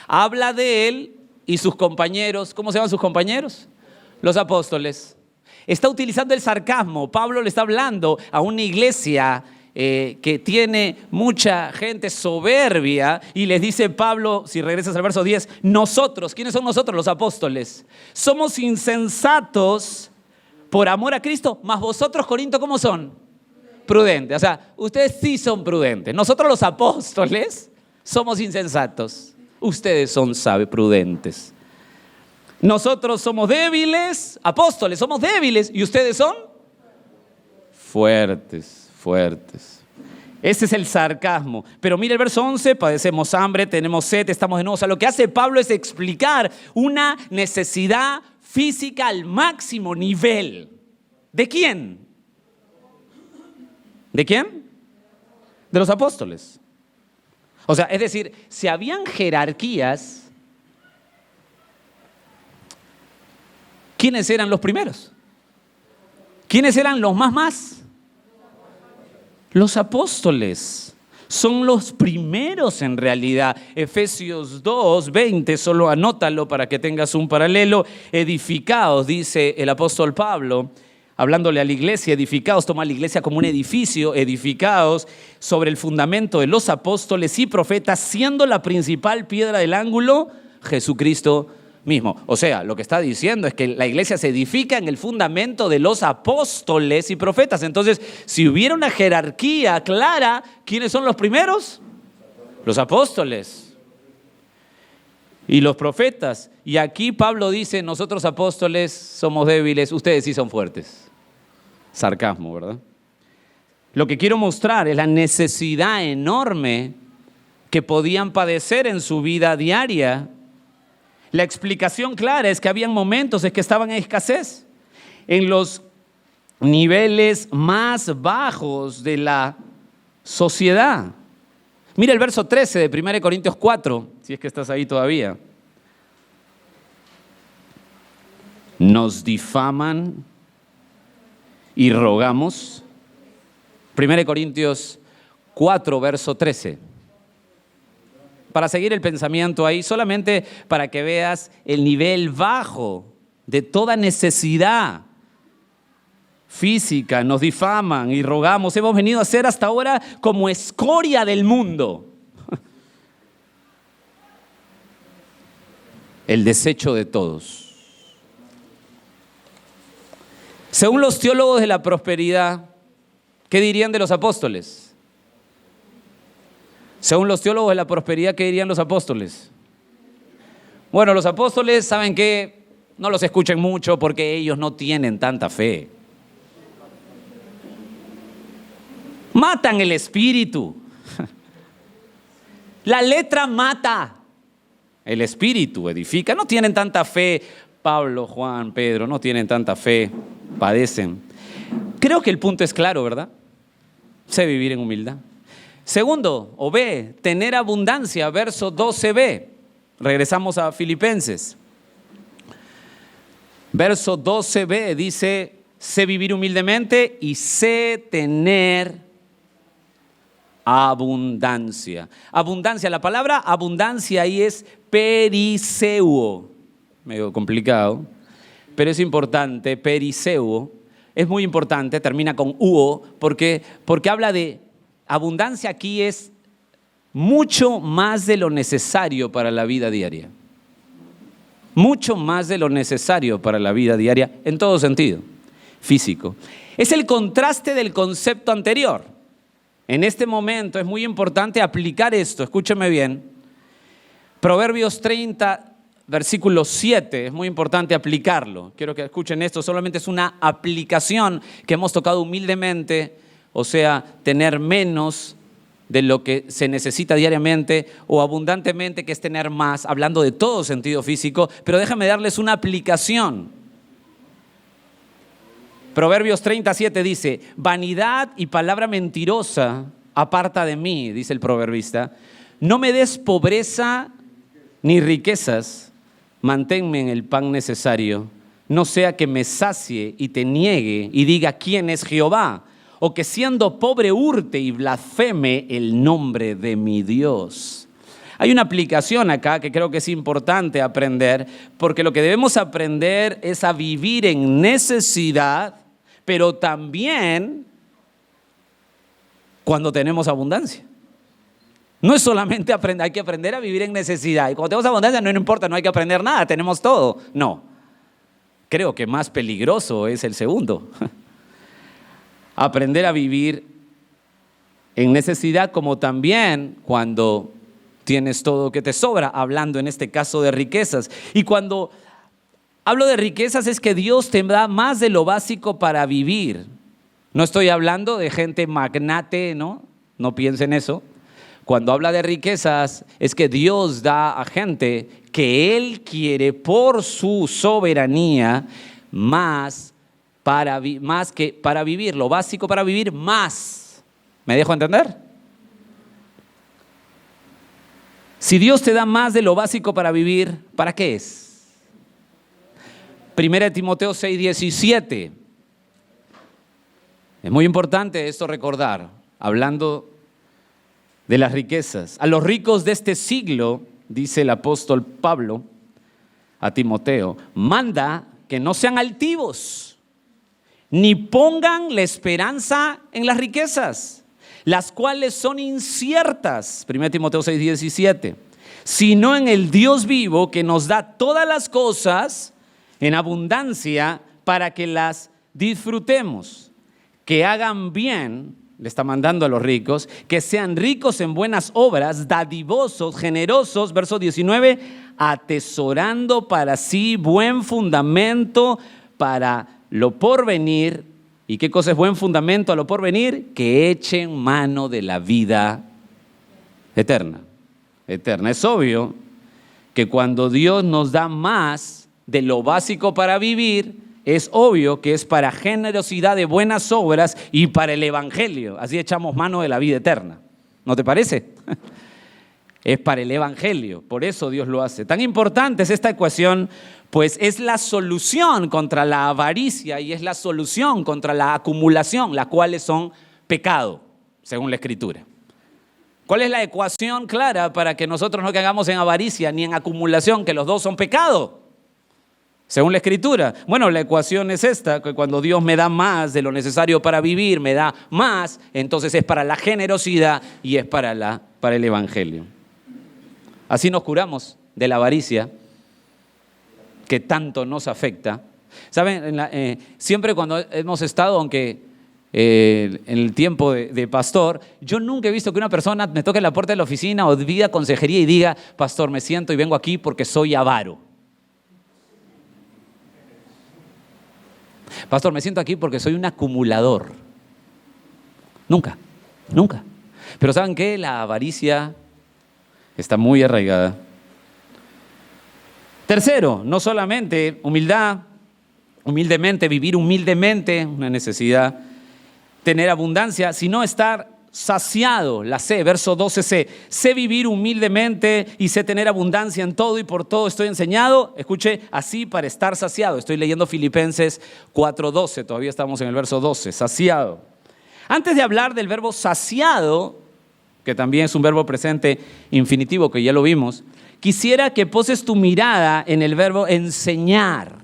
Habla de él y sus compañeros. ¿Cómo se llaman sus compañeros? Los apóstoles. Está utilizando el sarcasmo. Pablo le está hablando a una iglesia que tiene mucha gente soberbia y les dice Pablo, si regresas al verso 10, nosotros, ¿quiénes son nosotros? Los apóstoles. Somos insensatos por amor a Cristo, mas vosotros, Corinto, ¿cómo son? Prudentes. O sea, ustedes sí son prudentes. Nosotros los apóstoles somos insensatos. Ustedes son prudentes. Nosotros somos débiles, apóstoles, somos débiles, y ustedes son fuertes. Ese es el sarcasmo. Pero mire el verso 11, padecemos hambre, tenemos sed, estamos desnudos. O sea, lo que hace Pablo es explicar una necesidad física al máximo nivel. ¿De quién? ¿De quién? De los apóstoles. O sea, es decir, si habían jerarquías, ¿quiénes eran los primeros? ¿Quiénes eran los más? Los apóstoles. Son los primeros en realidad. Efesios 2:20, solo anótalo para que tengas un paralelo. Edificados, dice el apóstol Pablo, hablándole a la iglesia, edificados, toma la iglesia como un edificio, edificados sobre el fundamento de los apóstoles y profetas, siendo la principal piedra del ángulo Jesucristo mismo. O sea, lo que está diciendo es que la iglesia se edifica en el fundamento de los apóstoles y profetas. Entonces, si hubiera una jerarquía clara, ¿quiénes son los primeros? Los apóstoles y los profetas. Y aquí Pablo dice, nosotros apóstoles somos débiles, ustedes sí son fuertes. Sarcasmo, ¿verdad? Lo que quiero mostrar es la necesidad enorme que podían padecer en su vida diaria. La explicación clara es que habían momentos en que estaban en escasez, en los niveles más bajos de la sociedad. Mira el verso 13 de 1 Corintios 4, si es que estás ahí todavía. Nos difaman y rogamos. 1 Corintios 4, verso 13. Para seguir el pensamiento ahí, solamente para que veas el nivel bajo de toda necesidad física. Nos difaman y rogamos. Hemos venido a ser hasta ahora como escoria del mundo. El desecho de todos. Según los teólogos de la prosperidad, ¿qué dirían de los apóstoles? Según los teólogos de la prosperidad, ¿qué dirían los apóstoles? Bueno, los apóstoles, ¿saben qué? No los escuchen mucho porque ellos no tienen tanta fe. Matan el espíritu. La letra mata. El espíritu edifica. No tienen tanta fe. Pablo, Juan, Pedro, no tienen tanta fe. Padecen. Creo que el punto es claro, ¿verdad? Sé vivir en humildad. Segundo, o B, tener abundancia, verso 12b. Regresamos a Filipenses. Verso 12b dice, sé vivir humildemente y sé tener abundancia. Abundancia, la palabra abundancia ahí es periseuo. Medio complicado, pero es importante, periseuo. Es muy importante, termina con uo, porque habla de abundancia aquí es mucho más de lo necesario para la vida diaria. Mucho más de lo necesario para la vida diaria en todo sentido, físico. Es el contraste del concepto anterior. En este momento es muy importante aplicar esto, escúcheme bien. Proverbios 30, versículo 7, es muy importante aplicarlo. Quiero que escuchen esto, solamente es una aplicación que hemos tocado humildemente. O sea, tener menos de lo que se necesita diariamente o abundantemente, que es tener más, hablando de todo sentido físico, pero déjame darles una aplicación. Proverbios 37 dice, vanidad y palabra mentirosa aparta de mí, dice el proverbista. No me des pobreza ni riquezas, manténme en el pan necesario, no sea que me sacie y te niegue y diga quién es Jehová, o que siendo pobre hurte y blasfeme el nombre de mi Dios. Hay una aplicación acá que creo que es importante aprender, porque lo que debemos aprender es a vivir en necesidad, pero también cuando tenemos abundancia. No es solamente aprender, hay que aprender a vivir en necesidad. Y cuando tenemos abundancia no importa, no hay que aprender nada, tenemos todo. No, creo que más peligroso es el segundo. Aprender a vivir en necesidad, como también cuando tienes todo que te sobra, hablando en este caso de riquezas. Y cuando hablo de riquezas es que Dios te da más de lo básico para vivir. No estoy hablando de gente magnate, ¿no? No piensen eso. Cuando habla de riquezas es que Dios da a gente que Él quiere por su soberanía más que para vivir, lo básico para vivir más. ¿Me dejo entender? Si Dios te da más de lo básico para vivir, ¿para qué es? 1 Timoteo 6:17. Es muy importante esto recordar, hablando de las riquezas. A los ricos de este siglo, dice el apóstol Pablo a Timoteo, manda que no sean altivos, ni pongan la esperanza en las riquezas, las cuales son inciertas, 1 Timoteo 6:17, sino en el Dios vivo que nos da todas las cosas en abundancia para que las disfrutemos, que hagan bien. Le está mandando a los ricos, que sean ricos en buenas obras, dadivosos, generosos, verso 19, atesorando para sí buen fundamento para lo porvenir. ¿Y qué cosa es buen fundamento a lo porvenir? Que echen mano de la vida eterna. Eterna. Es obvio que cuando Dios nos da más de lo básico para vivir, es obvio que es para generosidad de buenas obras y para el evangelio. Así echamos mano de la vida eterna. ¿No te parece? Es para el evangelio. Por eso Dios lo hace. Tan importante es esta ecuación, pues es la solución contra la avaricia y es la solución contra la acumulación, las cuales son pecado, según la Escritura. ¿Cuál es la ecuación clara para que nosotros no caigamos en avaricia ni en acumulación, que los dos son pecado? Según la Escritura. Bueno, la ecuación es esta, que cuando Dios me da más de lo necesario para vivir, me da más, entonces es para la generosidad y es para el evangelio. Así nos curamos de la avaricia que tanto nos afecta. ¿Saben? Siempre cuando hemos estado, aunque en el tiempo de pastor, yo nunca he visto que una persona me toque la puerta de la oficina o pida consejería y diga, pastor, me siento y vengo aquí porque soy avaro. Pastor, me siento aquí porque soy un acumulador. Nunca, nunca. Pero ¿saben qué? La avaricia está muy arraigada. Tercero, no solamente humildad, humildemente, vivir humildemente, una necesidad, tener abundancia, sino estar saciado, la C, verso 12c, sé vivir humildemente y sé tener abundancia en todo y por todo estoy enseñado, escuche, así para estar saciado. Estoy leyendo Filipenses 4:12, todavía estamos en el verso 12, saciado. Antes de hablar del verbo saciado, que también es un verbo presente infinitivo, que ya lo vimos, quisiera que poses tu mirada en el verbo enseñar.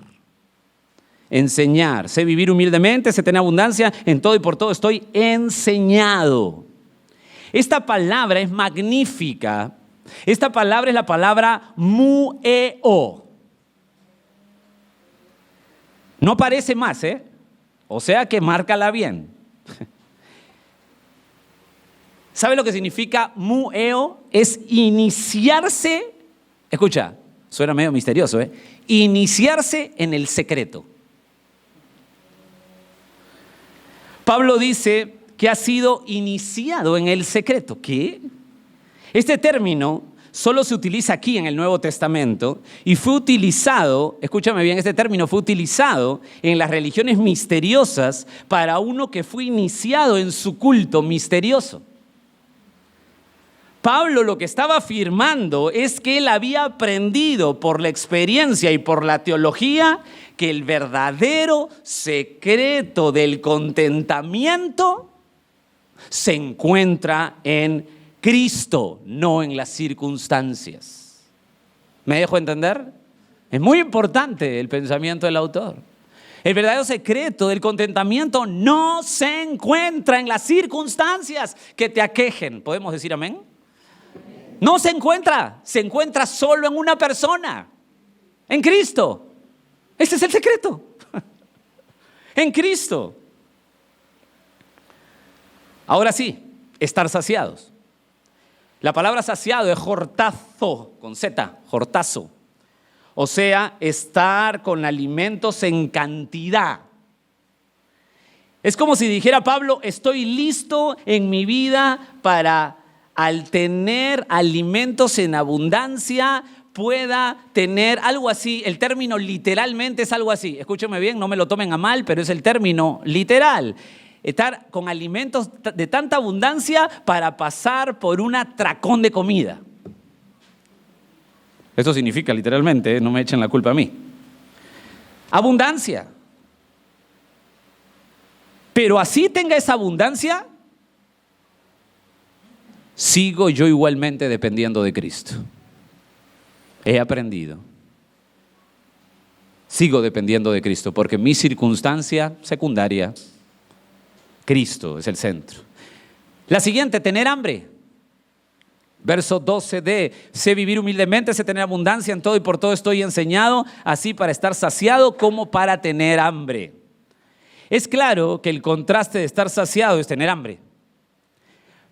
Enseñar, sé vivir humildemente, sé tener abundancia, en todo y por todo estoy enseñado. Esta palabra es magnífica. Esta palabra es la palabra mueo. No aparece más, o sea que márcala bien. ¿Sabe lo que significa mueo? Es iniciarse, escucha, suena medio misterioso, iniciarse en el secreto. Pablo dice que ha sido iniciado en el secreto. ¿Qué? Este término solo se utiliza aquí en el Nuevo Testamento y fue utilizado, escúchame bien, este término fue utilizado en las religiones misteriosas para uno que fue iniciado en su culto misterioso. Pablo lo que estaba afirmando es que él había aprendido por la experiencia y por la teología que el verdadero secreto del contentamiento se encuentra en Cristo, no en las circunstancias. ¿Me dejo entender? Es muy importante el pensamiento del autor. El verdadero secreto del contentamiento no se encuentra en las circunstancias que te aquejen. ¿Podemos decir amén? No se encuentra solo en una persona, en Cristo. Ese es el secreto. En Cristo. Ahora sí, estar saciados. La palabra saciado es jortazo, con Z, jortazo. O sea, estar con alimentos en cantidad. Es como si dijera Pablo, estoy listo en mi vida para, al tener alimentos en abundancia, pueda tener algo así. El término literalmente es algo así. Escúcheme bien, no me lo tomen a mal, pero es el término literal. Estar con alimentos de tanta abundancia para pasar por un atracón de comida. Eso significa literalmente, no me echen la culpa a mí. Abundancia. Pero así tenga esa abundancia, sigo yo igualmente dependiendo de Cristo. He aprendido. Sigo dependiendo de Cristo porque mi circunstancia secundaria, Cristo es el centro. La siguiente, tener hambre. Verso 12d, sé vivir humildemente, sé tener abundancia en todo y por todo estoy enseñado, así para estar saciado como para tener hambre. Es claro que el contraste de estar saciado es tener hambre.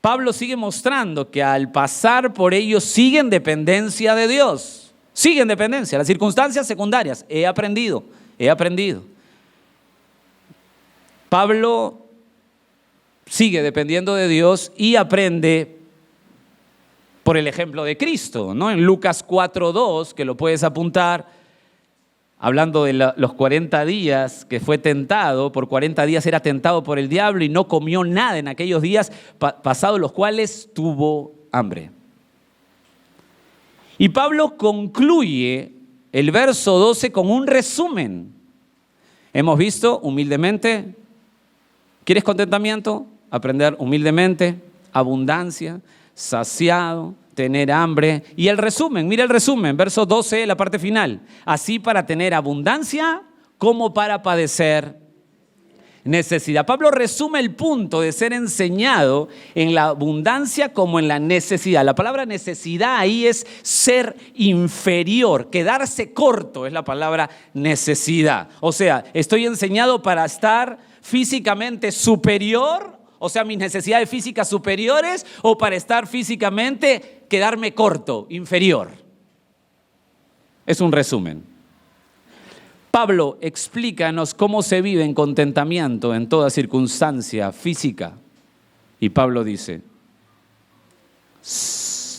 Pablo sigue mostrando que al pasar por ellos sigue en dependencia de Dios. Sigue en dependencia, las circunstancias secundarias. He aprendido. Pablo sigue dependiendo de Dios y aprende por el ejemplo de Cristo, ¿no? En Lucas 4:2, que lo puedes apuntar, hablando de los 40 días que fue tentado, por 40 días era tentado por el diablo y no comió nada en aquellos días, pasados los cuales tuvo hambre. Y Pablo concluye el verso 12 con un resumen. Hemos visto humildemente. ¿Quieres contentamiento? Aprender humildemente, abundancia, saciado, tener hambre. Y el resumen, mira el resumen, verso 12, la parte final. Así para tener abundancia como para padecer necesidad. Pablo resume el punto de ser enseñado en la abundancia como en la necesidad. La palabra necesidad ahí es ser inferior, quedarse corto es la palabra necesidad. O sea, estoy enseñado para estar físicamente superior, o sea, mis necesidades físicas superiores, o para estar físicamente, quedarme corto, inferior. Es un resumen. Pablo, explícanos cómo se vive en contentamiento en toda circunstancia física. Y Pablo dice,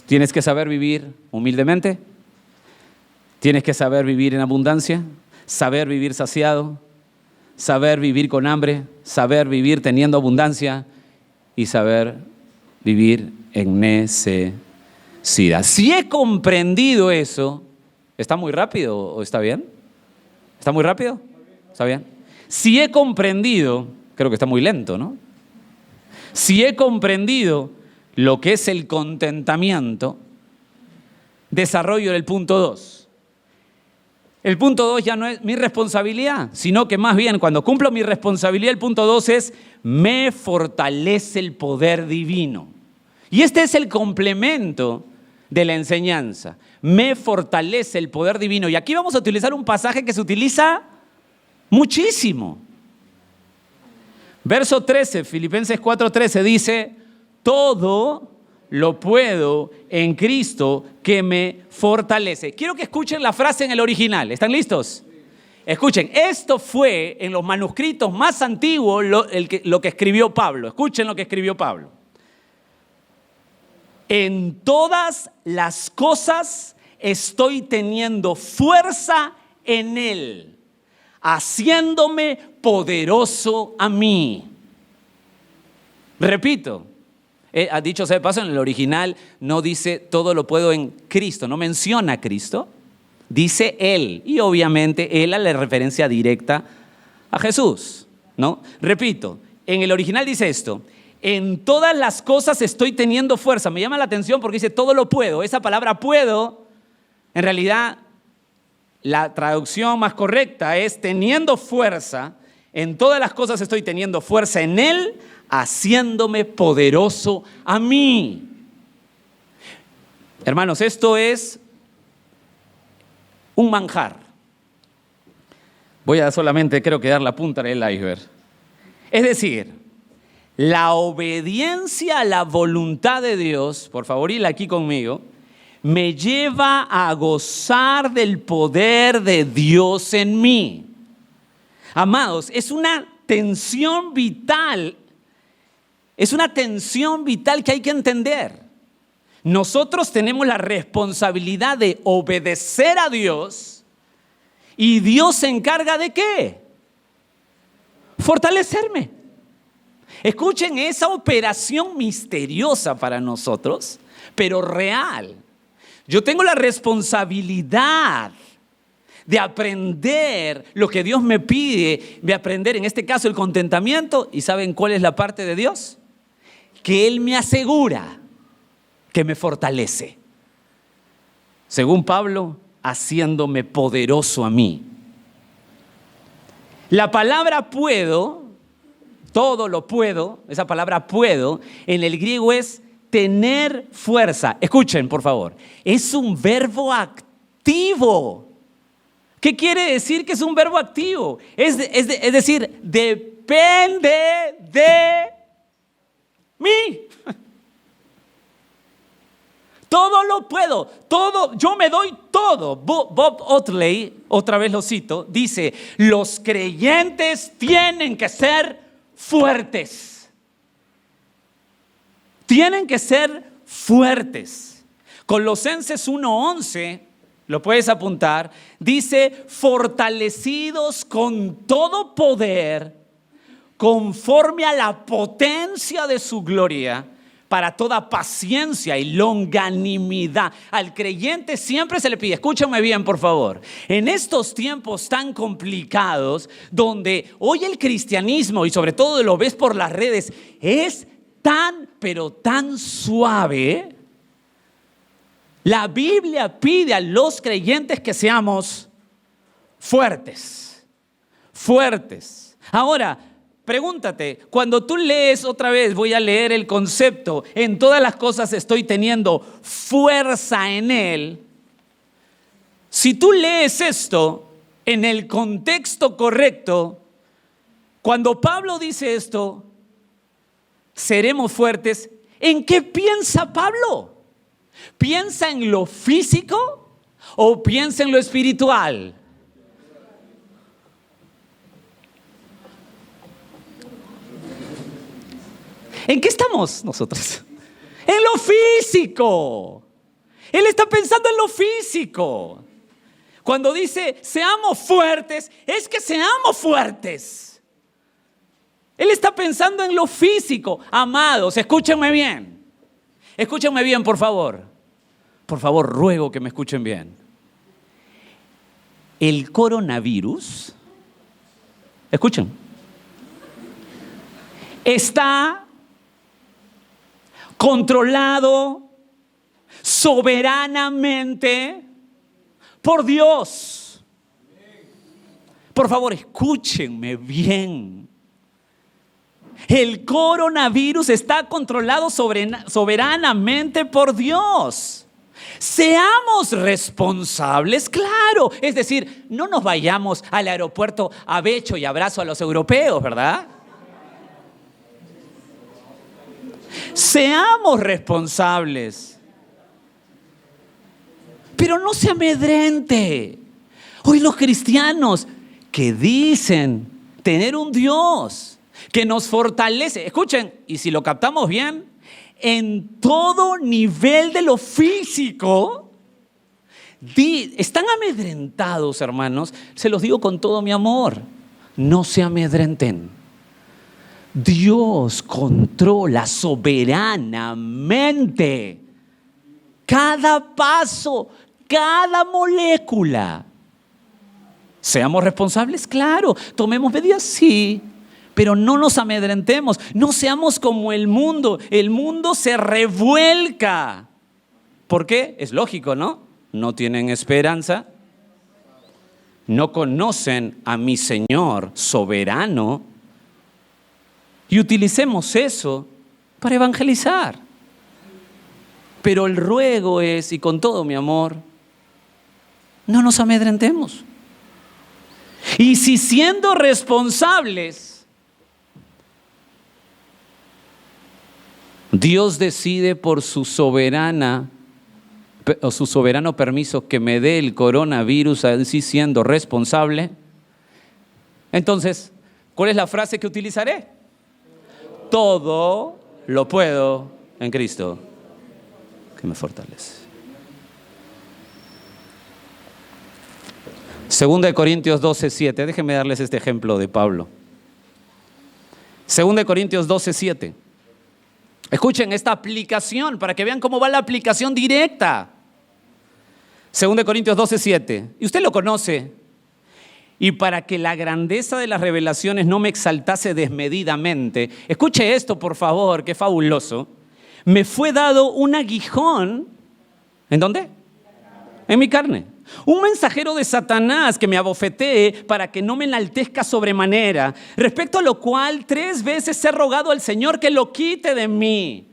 tienes que saber vivir humildemente, tienes que saber vivir en abundancia, saber vivir saciado, saber vivir con hambre, saber vivir teniendo abundancia y saber vivir en necesidad. Si he comprendido eso, ¿está muy rápido o está bien? ¿Está muy rápido? ¿Está bien? Si he comprendido, creo que está muy lento, ¿no? Si he comprendido lo que es el contentamiento, desarrollo el punto 2. El punto 2 ya no es mi responsabilidad, sino que más bien cuando cumplo mi responsabilidad, el punto 2 es me fortalece el poder divino. Y este es el complemento de la enseñanza. Me fortalece el poder divino. Y aquí vamos a utilizar un pasaje que se utiliza muchísimo. Verso 13, Filipenses 4:13 dice, todo lo puedo en Cristo que me fortalece. Quiero que escuchen la frase en el original. ¿Están listos? Escuchen, esto fue en los manuscritos más antiguos lo que escribió Pablo. Escuchen lo que escribió Pablo. En todas las cosas estoy teniendo fuerza en Él, haciéndome poderoso a mí. Repito, dicho sea de paso, en el original no dice todo lo puedo en Cristo, no menciona a Cristo, dice Él. Y obviamente Él a la referencia directa a Jesús, ¿no? Repito, en el original dice esto: en todas las cosas estoy teniendo fuerza. Me llama la atención porque dice todo lo puedo. Esa palabra puedo, en realidad, la traducción más correcta es teniendo fuerza. En todas las cosas estoy teniendo fuerza en Él, haciéndome poderoso a mí. Hermanos, esto es un manjar. Voy a solamente, creo que dar la punta del iceberg. Es decir, la obediencia a la voluntad de Dios, por favor, ir aquí conmigo, me lleva a gozar del poder de Dios en mí. Amados, es una tensión vital. Es una tensión vital que hay que entender. Nosotros tenemos la responsabilidad de obedecer a Dios y Dios se encarga ¿de qué? Fortalecerme. Escuchen esa operación misteriosa para nosotros, pero real. Yo tengo la responsabilidad de aprender lo que Dios me pide, de aprender en este caso el contentamiento. ¿Y saben cuál es la parte de Dios? Que Él me asegura que me fortalece. Según Pablo, haciéndome poderoso a mí. La palabra puedo, todo lo puedo, esa palabra puedo, en el griego es tener fuerza. Escuchen, por favor, es un verbo activo. ¿Qué quiere decir que es un verbo activo? Es decir, depende de mí. Todo lo puedo, todo, yo me doy todo. Bob Otley, otra vez lo cito, dice: los creyentes tienen que ser fuertes. Tienen que ser fuertes. Colosenses 1:11, lo puedes apuntar, dice: fortalecidos con todo poder, conforme a la potencia de su gloria, para toda paciencia y longanimidad. Al creyente siempre se le pide, escúchame bien por favor, en estos tiempos tan complicados, donde hoy el cristianismo, y sobre todo lo ves por las redes, es tan, pero tan suave, la Biblia pide a los creyentes que seamos fuertes, fuertes. Ahora, pregúntate, cuando tú lees otra vez, voy a leer el concepto, en todas las cosas estoy teniendo fuerza en Él. Si tú lees esto en el contexto correcto, cuando Pablo dice esto, seremos fuertes, ¿en qué piensa Pablo? ¿Piensa en lo físico o piensa en lo espiritual? ¿En qué estamos nosotros? En lo físico. Él está pensando en lo físico. Cuando dice seamos fuertes, es que seamos fuertes. Él está pensando en lo físico. Amados, escúchenme bien. Escúchenme bien, por favor. Por favor, ruego que me escuchen bien. El coronavirus, escuchen, está controlado soberanamente por Dios. Por favor, escúchenme bien. El coronavirus está controlado soberanamente por Dios. Seamos responsables, claro. Es decir, no nos vayamos al aeropuerto a becho y abrazo a los europeos, ¿verdad? Seamos responsables. Pero no se amedrente. Hoy los cristianos que dicen tener un Dios que nos fortalece. Escuchen, y si lo captamos bien, en todo nivel de lo físico, están amedrentados, hermanos. Se los digo con todo mi amor, no se amedrenten. Dios controla soberanamente cada paso, cada molécula. ¿Seamos responsables? Claro. ¿Tomemos medidas? Sí. Pero no nos amedrentemos. No seamos como el mundo. El mundo se revuelca. ¿Por qué? Es lógico, ¿no? No tienen esperanza. No conocen a mi Señor soberano. Y utilicemos eso para evangelizar. Pero el ruego es, y con todo mi amor, no nos amedrentemos. Y si siendo responsables, Dios decide por su soberano permiso que me dé el coronavirus, así siendo responsable, entonces, ¿cuál es la frase que utilizaré? Todo lo puedo en Cristo que me fortalece. 2 Corintios 12:7. Déjenme darles este ejemplo de Pablo. 2 Corintios 12:7. Escuchen esta aplicación para que vean cómo va la aplicación directa. 2 Corintios 12:7. Y usted lo conoce. Y para que la grandeza de las revelaciones no me exaltase desmedidamente, escuche esto por favor, qué fabuloso. Me fue dado un aguijón, ¿en dónde? En mi carne. Un mensajero de Satanás que me abofetee para que no me enaltezca sobremanera, respecto a lo cual 3 veces he rogado al Señor que lo quite de mí.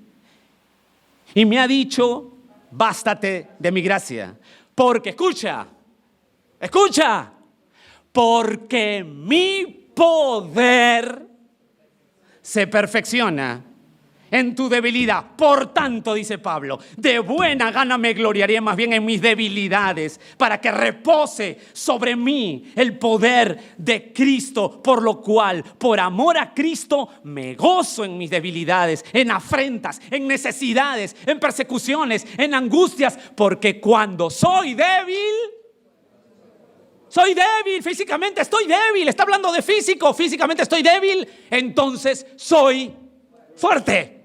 Y me ha dicho, bástate de mi gracia. Porque, escucha, porque mi poder se perfecciona en tu debilidad. Por tanto, dice Pablo, de buena gana me gloriaré más bien en mis debilidades, para que repose sobre mí el poder de Cristo, por lo cual, por amor a Cristo, me gozo en mis debilidades, en afrentas, en necesidades, en persecuciones, en angustias, porque cuando soy débil, físicamente estoy débil, está hablando de físico, físicamente estoy débil, entonces soy fuerte.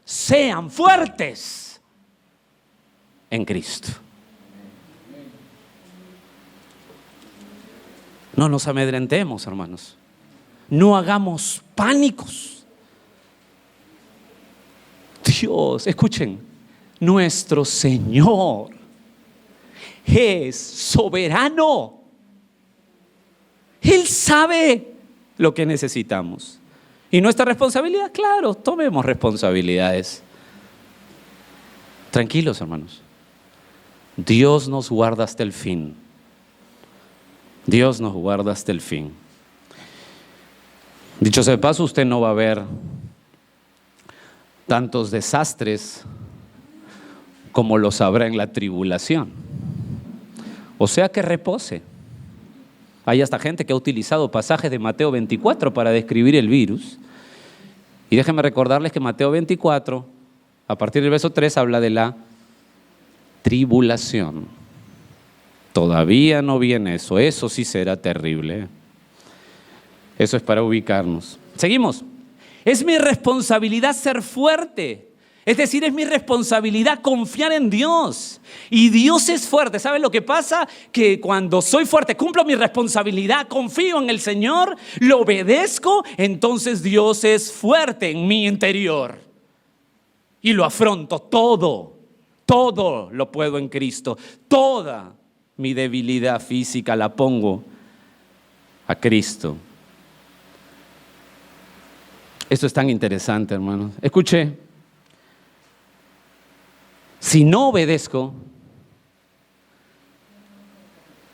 Sean fuertes en Cristo. No nos amedrentemos, hermanos. No hagamos pánicos. Dios, escuchen, nuestro Señor es soberano. Él sabe lo que necesitamos. ¿Y nuestra responsabilidad? Claro, tomemos responsabilidades. Tranquilos, hermanos. Dios nos guarda hasta el fin. Dios nos guarda hasta el fin. Dicho sea de paso, usted no va a ver tantos desastres como los habrá en la tribulación. O sea que repose. Hay hasta gente que ha utilizado pasajes de Mateo 24 para describir el virus. Y déjenme recordarles que Mateo 24, a partir del verso 3, habla de la tribulación. Todavía no viene eso. Eso sí será terrible. Eso es para ubicarnos. Seguimos. Es mi responsabilidad ser fuerte. Es decir, es mi responsabilidad confiar en Dios. Y Dios es fuerte. ¿Sabes lo que pasa? Que cuando soy fuerte, cumplo mi responsabilidad, confío en el Señor, lo obedezco, entonces Dios es fuerte en mi interior. Y lo afronto todo. Todo lo puedo en Cristo. Toda mi debilidad física la pongo a Cristo. Esto es tan interesante, hermanos. Escuche. Si no obedezco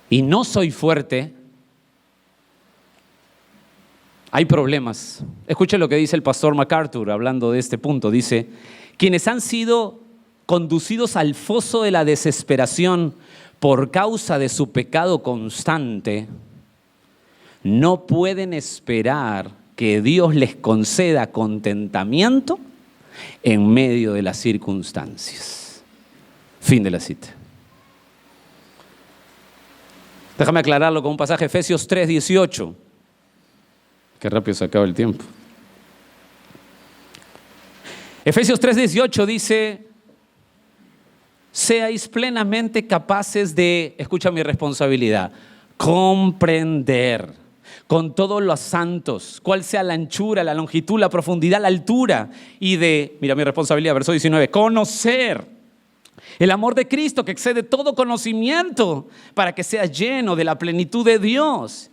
y no soy fuerte, hay problemas. Escuche lo que dice el pastor MacArthur hablando de este punto. Dice, quienes han sido conducidos al foso de la desesperación por causa de su pecado constante, no pueden esperar que Dios les conceda contentamiento en medio de las circunstancias. Fin de la cita. Déjame aclararlo con un pasaje, Efesios 3:18. Qué rápido se acaba el tiempo. Efesios 3:18 dice: seáis plenamente capaces de, escucha mi responsabilidad, comprender con todos los santos cuál sea la anchura, la longitud, la profundidad, la altura, y de, mira mi responsabilidad, verso 19, conocer el amor de Cristo que excede todo conocimiento, para que seas lleno de la plenitud de Dios.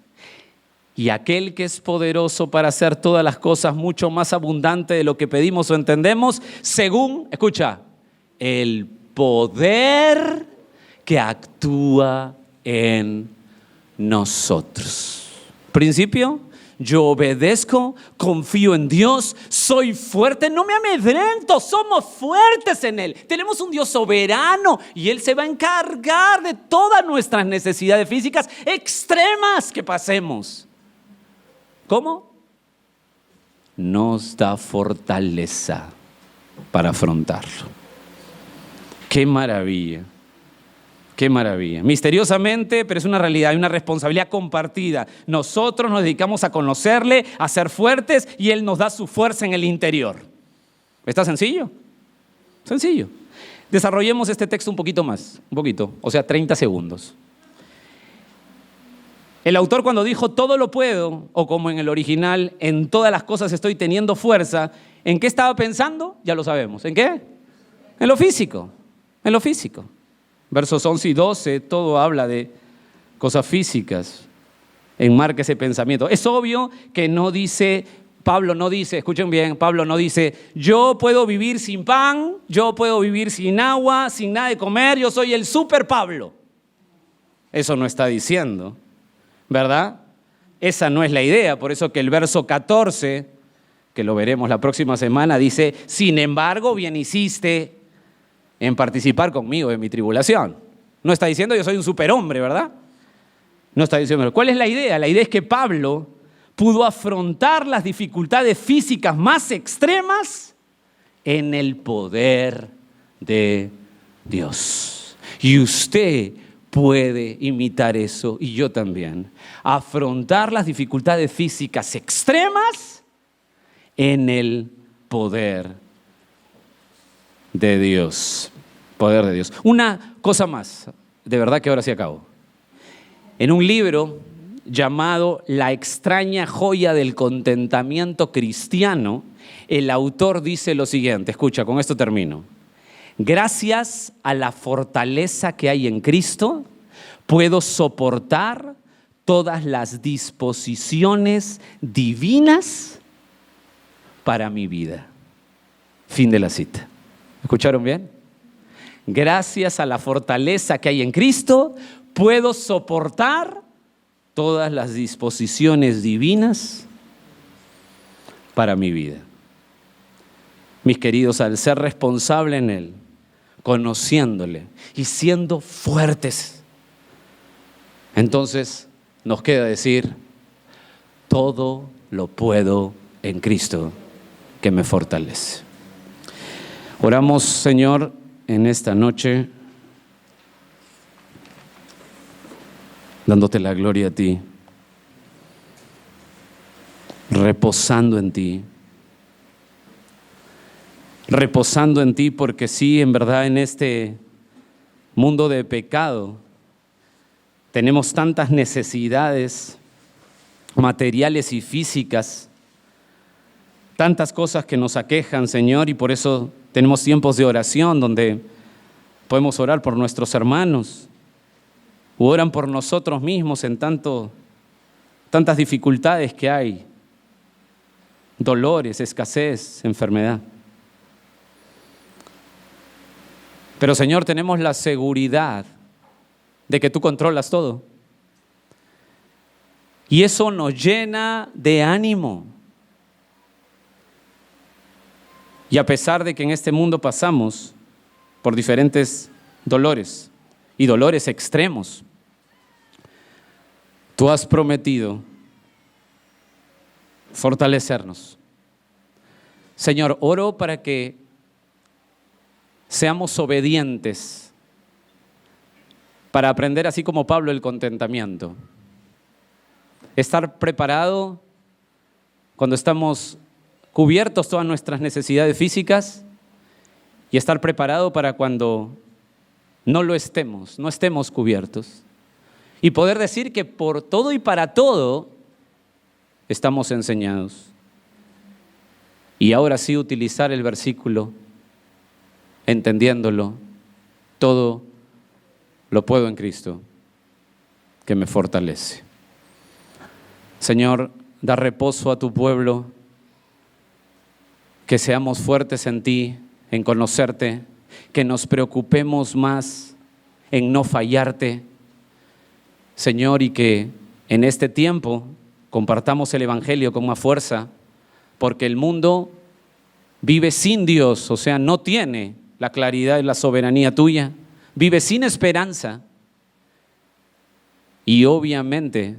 Y aquel que es poderoso para hacer todas las cosas mucho más abundante de lo que pedimos o entendemos, según, escucha, el poder que actúa en nosotros. Principio: yo obedezco, confío en Dios, soy fuerte, no me amedrento, somos fuertes en Él. Tenemos un Dios soberano y Él se va a encargar de todas nuestras necesidades físicas extremas que pasemos. ¿Cómo? Nos da fortaleza para afrontarlo. ¡Qué maravilla! ¡Qué maravilla! Misteriosamente, pero es una realidad, hay una responsabilidad compartida. Nosotros nos dedicamos a conocerle, a ser fuertes, y Él nos da su fuerza en el interior. ¿Está sencillo? Sencillo. Desarrollemos este texto un poquito más, un poquito, o sea, 30 segundos. El autor, cuando dijo todo lo puedo, o como en el original, en todas las cosas estoy teniendo fuerza, ¿en qué estaba pensando? Ya lo sabemos. ¿En qué? En lo físico. En lo físico. Versos 11 y 12, todo habla de cosas físicas. Enmarca ese pensamiento. Es obvio que no dice, Pablo no dice, escuchen bien, Pablo no dice, yo puedo vivir sin pan, yo puedo vivir sin agua, sin nada de comer, yo soy el super Pablo. Eso no está diciendo, ¿verdad? Esa no es la idea. Por eso que el verso 14, que lo veremos la próxima semana, dice, sin embargo, bien hiciste en participar conmigo en mi tribulación. No está diciendo yo soy un superhombre, ¿verdad? No está diciendo. ¿Cuál es la idea? La idea es que Pablo pudo afrontar las dificultades físicas más extremas en el poder de Dios. Y usted puede imitar eso, y yo también. Afrontar las dificultades físicas extremas en el poder de Dios. Poder de Dios. Una cosa más, de verdad que ahora sí acabo. En un libro llamado La extraña joya del contentamiento cristiano, el autor dice lo siguiente, escucha, con esto termino. Gracias a la fortaleza que hay en Cristo, puedo soportar todas las disposiciones divinas para mi vida. Fin de la cita. ¿Escucharon bien? Gracias a la fortaleza que hay en Cristo, puedo soportar todas las disposiciones divinas para mi vida. Mis queridos, al ser responsable en Él, conociéndole y siendo fuertes, entonces nos queda decir, todo lo puedo en Cristo que me fortalece. Oramos, Señor, en esta noche, dándote la gloria a ti, reposando en ti. Reposando en ti, porque sí, en verdad, en este mundo de pecado tenemos tantas necesidades materiales y físicas, tantas cosas que nos aquejan, Señor, y por eso tenemos tiempos de oración donde podemos orar por nuestros hermanos, o oran por nosotros mismos en tantas dificultades que hay, dolores, escasez, enfermedad. Pero, Señor, tenemos la seguridad de que tú controlas todo. Y eso nos llena de ánimo. Y a pesar de que en este mundo pasamos por diferentes dolores y dolores extremos, tú has prometido fortalecernos. Señor, oro para que seamos obedientes, para aprender así como Pablo el contentamiento. Estar preparado cuando estamos cubiertos todas nuestras necesidades físicas y estar preparado para cuando no lo estemos, no estemos cubiertos. Y poder decir que por todo y para todo estamos enseñados. Y ahora sí utilizar el versículo, entendiéndolo, todo lo puedo en Cristo, que me fortalece. Señor, da reposo a tu pueblo, que seamos fuertes en ti, en conocerte, que nos preocupemos más en no fallarte, Señor, y que en este tiempo compartamos el Evangelio con más fuerza, porque el mundo vive sin Dios, o sea, no tiene la claridad y la soberanía tuya, vive sin esperanza y obviamente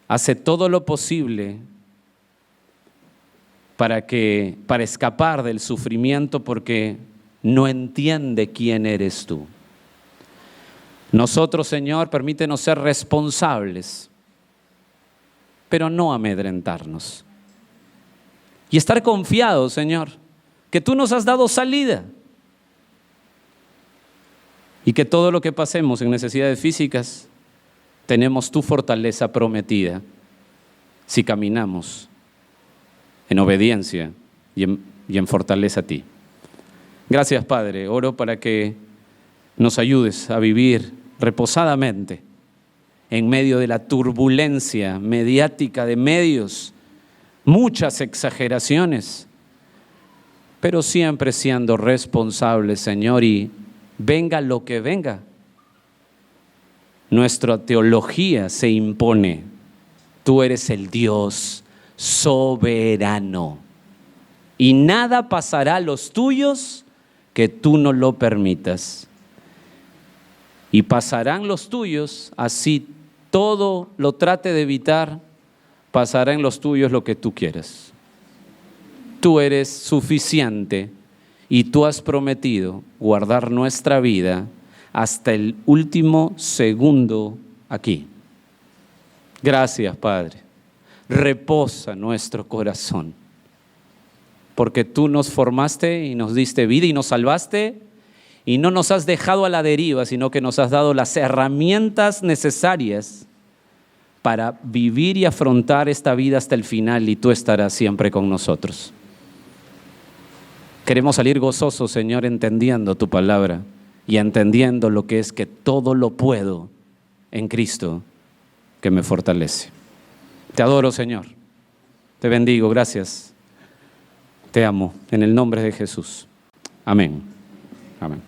hace todo lo posible para escapar del sufrimiento porque no entiende quién eres tú. Nosotros, Señor, permítenos ser responsables, pero no amedrentarnos. Y estar confiados, Señor, que tú nos has dado salida. Y que todo lo que pasemos en necesidades físicas, tenemos tu fortaleza prometida si caminamos en obediencia y en fortaleza a ti. Gracias, Padre. Oro para que nos ayudes a vivir reposadamente en medio de la turbulencia mediática de medios, muchas exageraciones, pero siempre siendo responsables, Señor, y venga lo que venga, nuestra teología se impone. Tú eres el Dios soberano y nada pasará a los tuyos que tú no lo permitas. Y pasarán los tuyos, así todo lo trate de evitar, pasará en los tuyos lo que tú quieras. Tú eres suficiente y tú has prometido guardar nuestra vida hasta el último segundo aquí. Gracias, Padre. Reposa nuestro corazón, porque tú nos formaste y nos diste vida y nos salvaste y no nos has dejado a la deriva, sino que nos has dado las herramientas necesarias para vivir y afrontar esta vida hasta el final, y tú estarás siempre con nosotros. Queremos salir gozosos, Señor, entendiendo tu palabra y entendiendo lo que es que todo lo puedo en Cristo que me fortalece. Te adoro, Señor. Te bendigo. Gracias. Te amo. En el nombre de Jesús. Amén. Amén.